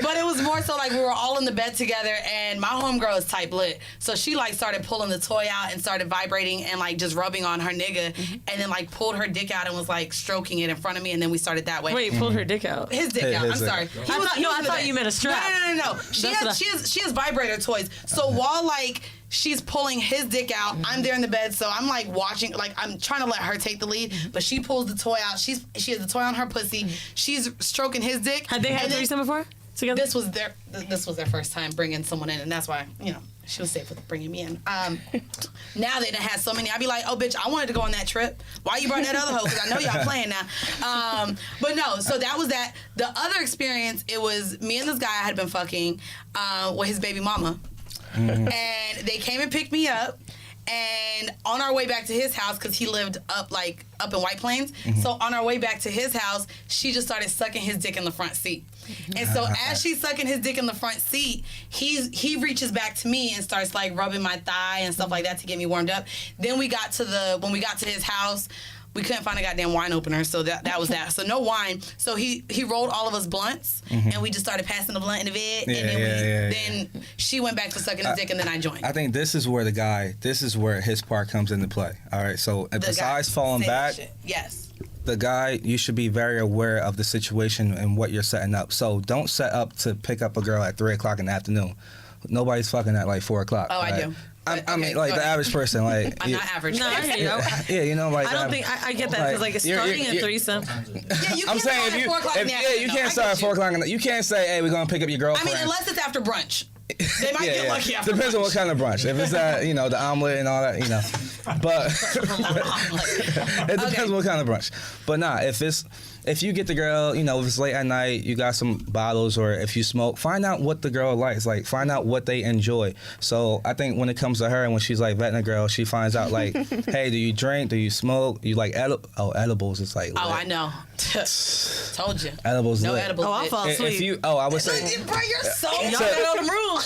But it was more so like we were all in the bed together, and my homegirl is type lit. So she like started pulling the toy out and started vibrating and like just rubbing on her nigga, and then like pulled her dick out and was like stroking it in front of me, and then we started that way. Wait, pulled her dick out? His dick out. I'm sorry. I thought you meant a strap. No. She has vibrator toys. So while like she's pulling his dick out, I'm there in the bed, so I'm like watching, like I'm trying to let her take the lead, but she pulls the toy out. She has the toy on her pussy. She's stroking his dick. Had they had a threesome before together? This was their first time bringing someone in, and that's why she was safe with bringing me in. Now they done had so many. I'd be like, oh bitch, I wanted to go on that trip. Why you brought that other hoe? Because I know y'all playing now. But no, so that was that. The other experience, it was me and this guy I had been fucking with his baby mama. Mm-hmm. And they came and picked me up, and on our way back to his house, because he lived up in White Plains, so on our way back to his house, she just started sucking his dick in the front seat. And so as she's sucking his dick in the front seat, he reaches back to me and starts like rubbing my thigh and stuff like that to get me warmed up. Then when we got to his house, We couldn't find a goddamn wine opener, so that was that. So no wine. So he rolled all of us blunts, and we just started passing the blunt in the bed, and then she went back to sucking his dick, and then I joined. I think this is where his part comes into play. All right, so besides falling back, yes. The guy, you should be very aware of the situation and what you're setting up. So don't set up to pick up a girl at 3 o'clock in the afternoon. Nobody's fucking at like 4 o'clock. Oh, right? I do. I mean, like the average person, like I'm not average. No, I hear you. Yeah, you know, like I don't think I get that because like it's starting at threesome. Yeah, you I'm can't saying start at 4 o'clock in the afternoon. you can't start at 4 o'clock. You can't say, "Hey, we're gonna pick up your girlfriend." I mean, unless it's after brunch. They might get lucky after Depends brunch. on what kind of brunch. If it's the omelet and all that, But it depends what kind of brunch. But nah, if you get the girl, if it's late at night, you got some bottles, or if you smoke, find out what the girl likes. Like, find out what they enjoy. So I think when it comes to her and when she's like vetting a girl, she finds out like, hey, do you drink? Do you smoke? You like edibles? It's like, oh, lit. I know. Told you. Edibles. No lit. edibles. Oh, I'll fall asleep. I would say. Bro, you're so Y'all got on the rules.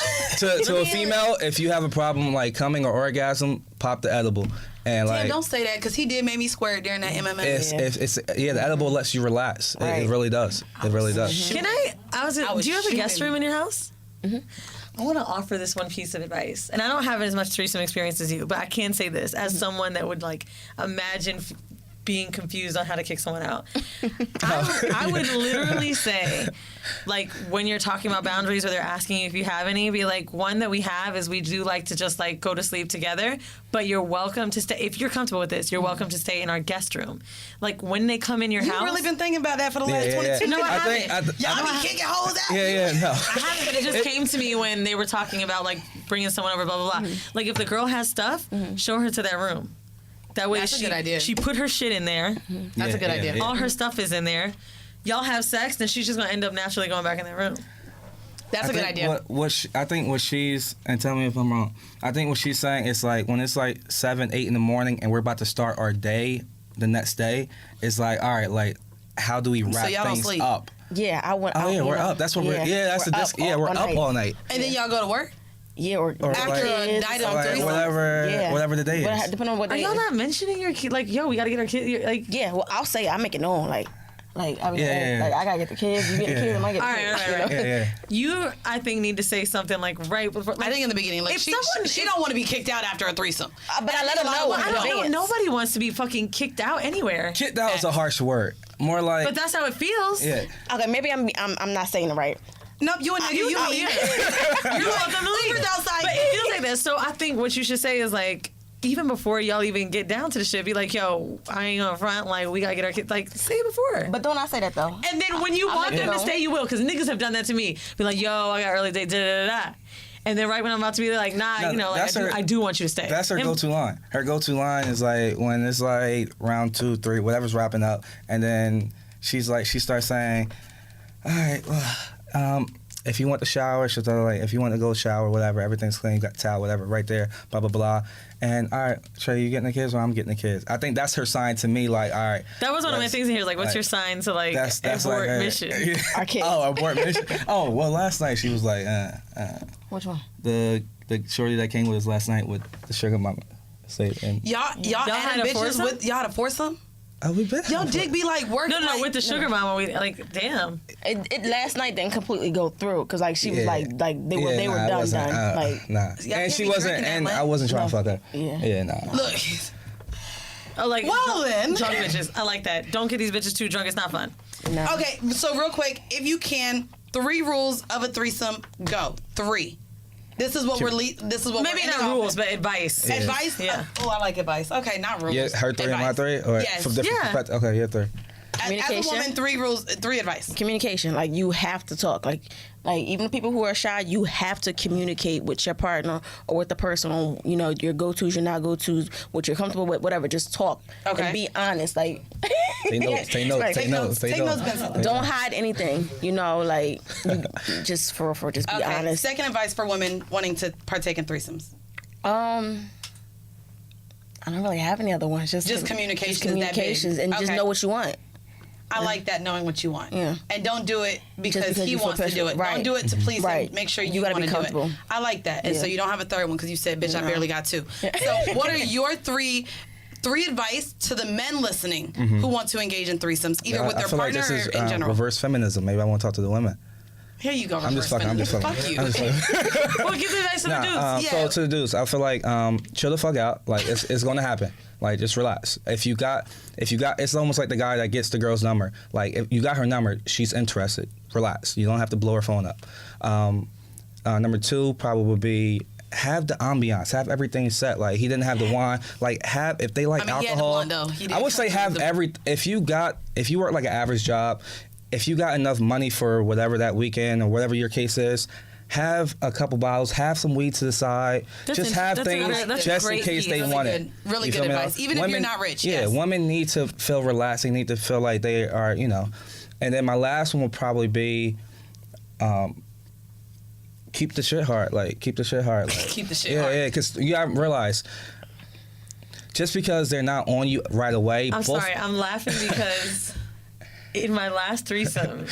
To a female, if you have a problem like coming or orgasm, pop the edible. And like, don't say that because he did make me squirt during that MMA. The edible lets you relax. Right. It really does. It really does. Can I? Do you have a guest shooting. room in your house? Mm-hmm. I want to offer this one piece of advice, and I don't have as much threesome experience as you, but I can say this as someone that would like imagine being confused on how to kick someone out. I would literally say, like, when you're talking about boundaries or they're asking you if you have any, be like, one that we have is we do like to just like go to sleep together, but you're welcome to stay. If you're comfortable with this, you're welcome to stay in our guest room. Like, when they come in your house. You've really been thinking about that for the last 22 No, I minutes. haven't. Y'all be kicking hoes out. No. I haven't, but it just came to me when they were talking about like bringing someone over, blah blah blah. Like, if the girl has stuff, show her to that room. That way, That's a good idea. She put her shit in there. That's a good idea. Yeah. All her stuff is in there. Y'all have sex, then she's just gonna end up naturally going back in that room. That's a good idea. I think what she's, and tell me if I'm wrong, I think what she's saying is like when it's like 7, 8 in the morning and we're about to start our day the next day, it's like, all right, like, how do we wrap y'all don't things sleep. up? Yeah, I went. Oh yeah, we're up. That's what we're. Yeah, that's the disc. Yeah, we're up all night. And then y'all go to work? Yeah, or after like, a night of like, whatever the day is. Depending on what Are day. y'all not mentioning your kid? Like, yo, we gotta get our kid. Like, Yeah, well, I'll say I make it known. Like I mean, Yeah. like I gotta get the kids. You get the kids, I might get the kids. All right. Yeah. you, I think, need to say something like right before. Like, I think in the beginning, like if she someone- don't want to be kicked out after a threesome. But I let them know. I in don't know. advance. Nobody wants to be fucking kicked out anywhere. Kicked out is a harsh word. More like. But that's how it feels. Yeah. Okay, maybe I'm not saying it right. Nope, you a nigga, you know, me. You're welcome to leave. Uber's outside. But it feels like this. So I think what you should say is like, even before y'all even get down to the shit, be like, yo, I ain't gonna front, like, we gotta get our kids. Like, say it before. But don't I say that though? And then when you want them to stay, you will, because niggas have done that to me. Be like, yo, I got early date, da da da da. And then right when I'm about to be like, nah, No, you know, like, I do want you to stay. That's her go-to line. Her go-to line is like when it's like round 2, 3, whatever's wrapping up, and then she starts saying, all right, well, if you want the shower, she'll tell her, like, if you want to go shower, whatever, everything's clean, you got a towel, whatever, right there, blah, blah, blah. And, all right, Trey, you getting the kids? Well, I'm getting the kids. I think that's her sign to me, like, all right. That was one of my things in here, like, what's your sign to, like, that's abort like her, mission? Our kids. Oh, abort mission. Oh, well, last night she was like, Which one? the shorty that came with us last night with the sugar mama. And Y'all had added a bitches foursome? with y'all had a foursome? oh, we been Yo, dick be like working. No, like, with the sugar mama, we, like, damn. It last night didn't completely go through because like she was Yeah. like they were it done. wasn't, Like nah. Yeah, And you she be wasn't, drinking that and much? I wasn't trying to No. fuck her. Yeah. Nah. Look, Oh, like, Well, then. drunk bitches. I like that. Don't get these bitches too drunk. It's not fun. no. okay, so real quick, if you can, 3 rules of a threesome. Go 3. This is what this is what Maybe we're not ending off rules, with. but advice. Advice. Yeah. Oh, I like advice. Okay, not rules. Yeah, her 3 and my Advice. 3, or Yes. from different Yeah. perspectives. Okay, yeah, 3. As a Communication. woman, 3 rules, 3 advice. Communication. Like you have to talk. Like even the people who are shy, you have to communicate with your partner or with the person on your go-tos, your not go-tos, what you're comfortable with, whatever. Just talk Okay. and be honest. Like Take notes, take notes, Right. take notes, take notes. Benson. don't hide anything. Like you, just for just be Okay. honest. Second advice for women wanting to partake in threesomes. I don't really have any other ones. Just communications, Just communications, that big. and just Okay. know what you want. I like that, knowing what you want. Yeah. And don't do it because because he you feel wants to pressure. do it. Right. Don't do it to please Right. him. Make sure you, You gotta want be to do it. comfortable. I like that. And Yeah. so you don't have a third one because you said, bitch, I No. barely got 2. So what are your 3 3 advice to the men listening who want to engage in threesomes, either with their partner this is, or in general. reverse feminism. Maybe I want to talk to the women. Here you go. I'm just fucking. Fuck you. Well, give the advice to the dudes. So to the dudes, I feel like chill the fuck out. Like it's gonna happen. Like just relax. If you got, it's almost like the guy that gets the girl's number. Like if you got her number, she's interested. Relax. You don't have to blow her phone up. Number 2 probably would be have the ambiance, have everything set. Like he didn't have the wine. Like if they like alcohol, I would say have if you work like an average job, if you got enough money for whatever that weekend or whatever your case is, have a couple bottles, have some weed to the side, just have things just in case they want it. Really good advice, even if you're not rich. Yeah, women need to feel relaxed. They need to feel like they are, And then my last one will probably be, keep the shit hard. Like keep the shit hard. Like, keep the shit hard. Yeah, because you gotta realize, just because they're not on you right away. I'm sorry, I'm laughing because in my last threesome,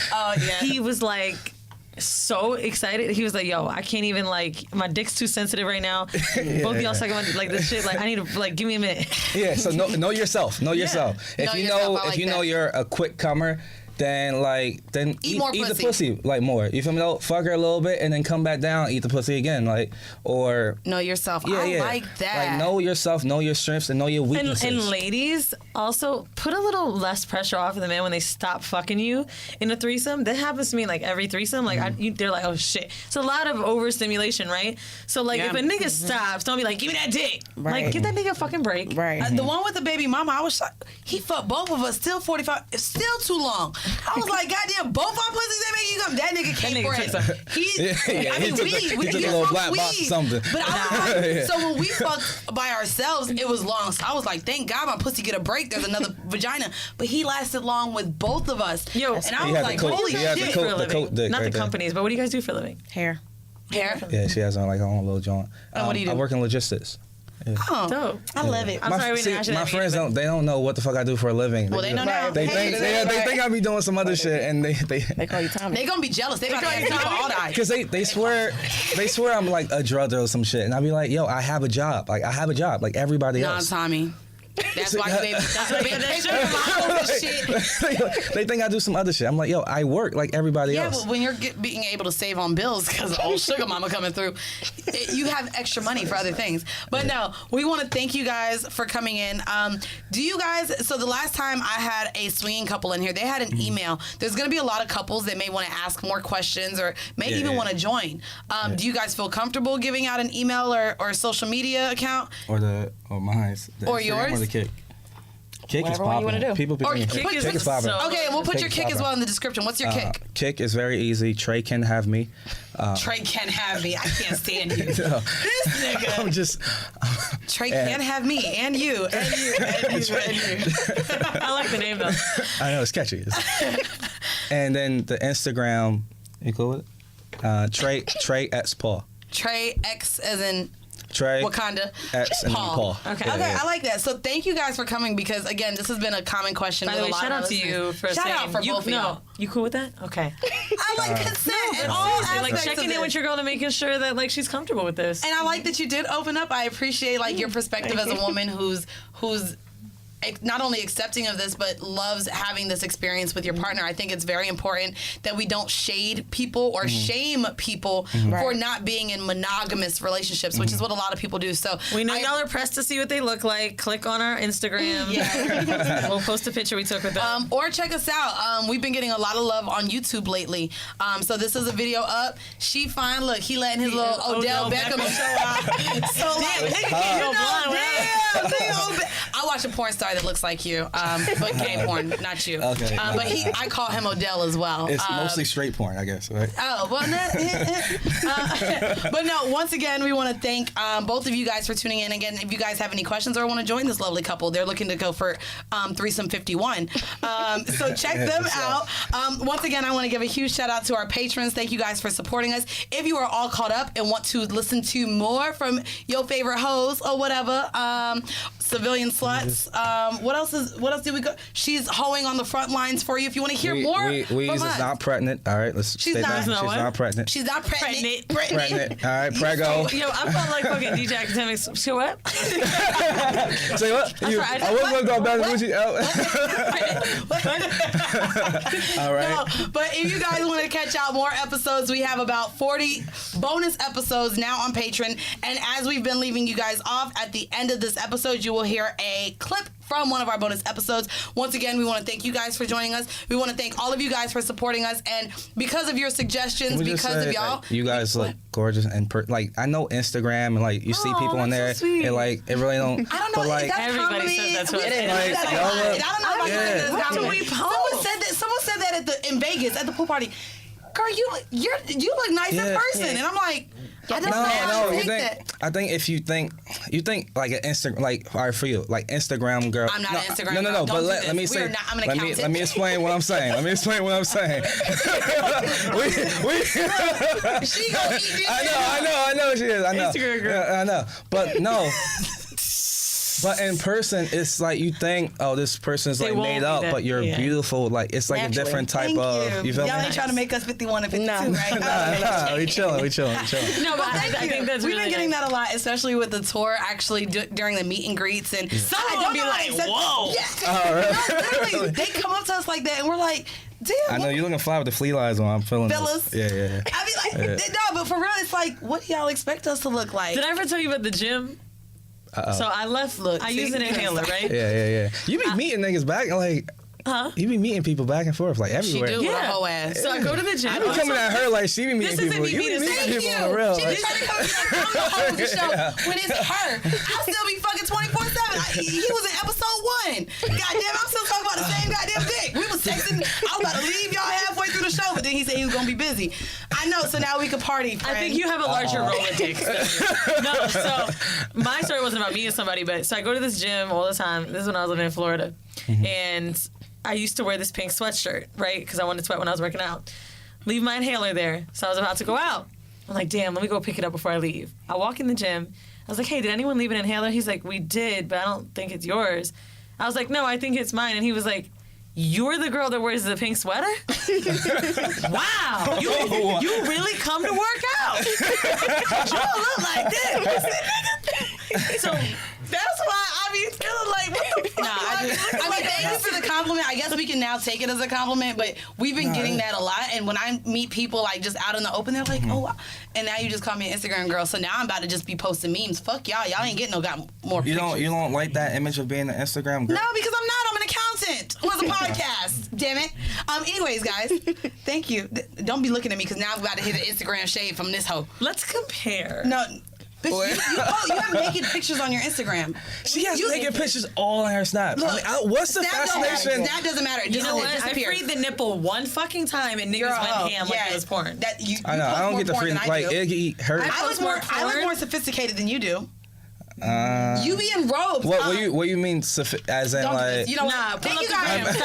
he was like so excited. He was like, "Yo, I can't even like my dick's too sensitive right now. Both of y'all sucking my like this shit. Like I need to like give me a minute." Yeah. So know yourself. Know yourself. If you know you're a quick comer, then eat the pussy like more. You feel me? Though? Fuck her a little bit and then come back down, eat the pussy again, or know yourself. I like that. Like know yourself, know your strengths, and know your weaknesses. And ladies, also put a little less pressure off of the man when they stop fucking you in a threesome. That happens to me like every threesome. Like they're like, oh shit. It's a lot of overstimulation, right? So like if a nigga stops, don't be like, give me that dick. Right. Like give that nigga a fucking break. Right. The one with the baby mama, I was he fucked both of us. Still 45. It's still too long. I was like, goddamn, both our pussies they make you come. That nigga came for it. He took a little black box or something. But I was like, so when we fucked by ourselves, it was long. So I was like, thank God my pussy get a break. There's another vagina. But he lasted long with both of us. Yo, and I was like, holy shit. Not the companies, but what do you guys do for a living? Hair. Yeah, she has like her own little joint. What do you do? I work in logistics. Yeah. Oh, dope. I love it. I'm sorry we didn't ask you that. My friends don't know what the fuck I do for a living. Well, they know now. They think I be doing some other shit, and they call you Tommy. They gonna be jealous. They gonna ask you for all that. Because they swear I'm like a drug dealer or some shit, and I be like, yo, I have a job. Like I have a job, like everybody else. Nah, Tommy. That's why you shit. They think I do some other shit. I'm like, yo, I work like everybody else. Yeah, but when you're being able to save on bills because old sugar mama coming through, you have extra money for other things. But no, we want to thank you guys for coming in. Do you guys, so the last time I had a swinging couple in here, they had an email. There's going to be a lot of couples that may want to ask more questions or may even want to join. Do you guys feel comfortable giving out an email or social media account? Or mine. Or yours? Or the Kick. Kick Whatever is one you popping. wanna do. People Kick is popping. Okay, we'll put your kick as well in the description. What's your kick? Kick is very easy. Trey can have me. Trey can have me. I can't stand you. No. This nigga. I'm just. Trey can have me and you and you and you and you. I like the name though. I know it's catchy. And then the Instagram. You cool with it? Trey X Paul. Trey X as in Trey Wakanda. X and Paul. Okay, I like that. So thank you guys for coming because again, this has been a common question. By the way, shout out to you for saying. Shout out for both of y'all. You cool with that? Okay. I like consent and all aspects like checking in with your girl and making sure that like she's comfortable with this. And I like that you did open up. I appreciate like your perspective as a woman who's not only accepting of this, but loves having this experience with your partner. I think it's very important that we don't shade people or shame people for not being in monogamous relationships, which is what a lot of people do. So we know y'all are pressed to see what they look like. Click on our Instagram. Yeah. We'll post a picture we took with them. Or check us out. We've been getting a lot of love on YouTube lately. So this is a video up. She fine. Look, he letting his little Odell Beckham show out. So like, I watch a porn star that looks like you, but gay porn, not you. Okay. But I call him Odell as well. It's mostly straight porn, I guess, right? Oh, well, but no, once again, we want to thank both of you guys for tuning in. Again, if you guys have any questions or want to join this lovely couple, they're looking to go for Threesome 51. So check them out. Once again, I want to give a huge shout out to our patrons. Thank you guys for supporting us. If you are all caught up and want to listen to more from your favorite hoes or whatever, civilian sluts, What else did we go? She's hoeing on the front lines for you. If you want to hear more Weeze from us. is not pregnant. All right, let's She's stay not. there. She's No, not pregnant. She's not pregnant. Pregnant. All right, prego. Yo, I felt like fucking DJ Academics. Say what? Say what? I was going to go back to Gucci. All right. No, but if you guys want to catch out more episodes, we have about 40 bonus episodes now on Patreon. And as we've been leaving you guys off, at the end of this episode, you will hear a clip from one of our bonus episodes. Once again, we want to thank you guys for joining us. We want to thank all of you guys for supporting us. And because of your suggestions, because of y'all. Like, you guys look gorgeous. And like, I know Instagram and like, you see people on there. So and like, it really don't. I don't know. But, like, everybody says that's what it is. Like, I y'all look, don't know if I can yeah. What do we post? Someone said that in Vegas at the pool party. Girl, you look nice in person, and I'm like, I don't know. I think if you think like an Instagram, like, all right, for you, like Instagram girl. I'm not an Instagram girl. No. But Don't let me do say. this. I'm an accountant. Let me explain what I'm saying. She gonna eat this. I know she is. I know. Instagram girl. Yeah, I know. But no. But in person, it's like you think, oh, this person's like made up, but you're beautiful. Like it's like Naturally. a different type Thank of. You feel Y'all me? ain't trying to make us 51 and 52, No. right? Nah, we chilling. No, but I think that's We've really been getting nice. that a lot, especially with the tour. Actually, during the meet and greets, and Some I of don't them be know how like, to accept- whoa. Yeah. No, literally, they come up to us like that, and we're like, damn. I know you're looking fly with the flea lies on. I'm feeling Fellas. this. Yeah. I mean, like, no, but for real, it's like, what do y'all expect us to look like? Did I ever tell you about the gym? So I left. I use an inhaler, right? Yeah. You be meeting niggas back and like. Huh? You be meeting people back and forth like She everywhere. do with her whole ass. So I go to the gym. I be coming at her like she be meeting This isn't people. me You be being meeting thank people on the real. She be Like, trying to come like, I'm the host of the show when it's her. I'll still be fucking 24/7. He was in episode 1. Goddamn, I'm still talking about the same goddamn dick. We was texting. I was about to leave y'all halfway through the show, but then he said he was gonna be busy. I know, so now we can party. Friend. I think you have a larger role in dicks. No, so my story wasn't about me and somebody, but so I go to this gym all the time. This is when I was living in Florida, and I used to wear this pink sweatshirt, right? Because I wanted to sweat when I was working out. Leave my inhaler there. So I was about to go out. I'm like, damn, let me go pick it up before I leave. I walk in the gym. I was like, hey, did anyone leave an inhaler? He's like, we did, but I don't think it's yours. I was like, no, I think it's mine. And he was like, you're the girl that wears the pink sweater? Wow. You really come to work out. You don't look like this. So that's why I be feeling like, what the fuck? Nah, I mean, thank you for the compliment. I guess we can now take it as a compliment, but we've been getting that a lot. And when I meet people like just out in the open, they're like, oh, wow. And now you just call me an Instagram girl. So now I'm about to just be posting memes. Fuck y'all. Y'all ain't getting more you pictures. don't like that image of being an Instagram girl? No, because I'm not. I'm an accountant who has a podcast. Damn it. Anyways, guys, thank you. Don't be looking at me because now I'm about to hit an Instagram shade from this hoe. Let's compare. No. Bitch, you have naked pictures on your Instagram. She has naked pictures all on her Snap. Look, I mean, what's the fascination? That doesn't matter. You know what? I freed the nipple one fucking time and niggas went ham like it was porn. I know. I don't get the freedom. Like, it hurt. I look more sophisticated than you do. You be in robes. What you mean? As in, like, you know, nah, thank you pull up guys.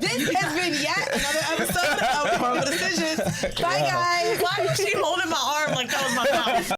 This has been yet another episode of Horrible Decisions. Bye, guys. Why was she holding my arm like that was my mouth?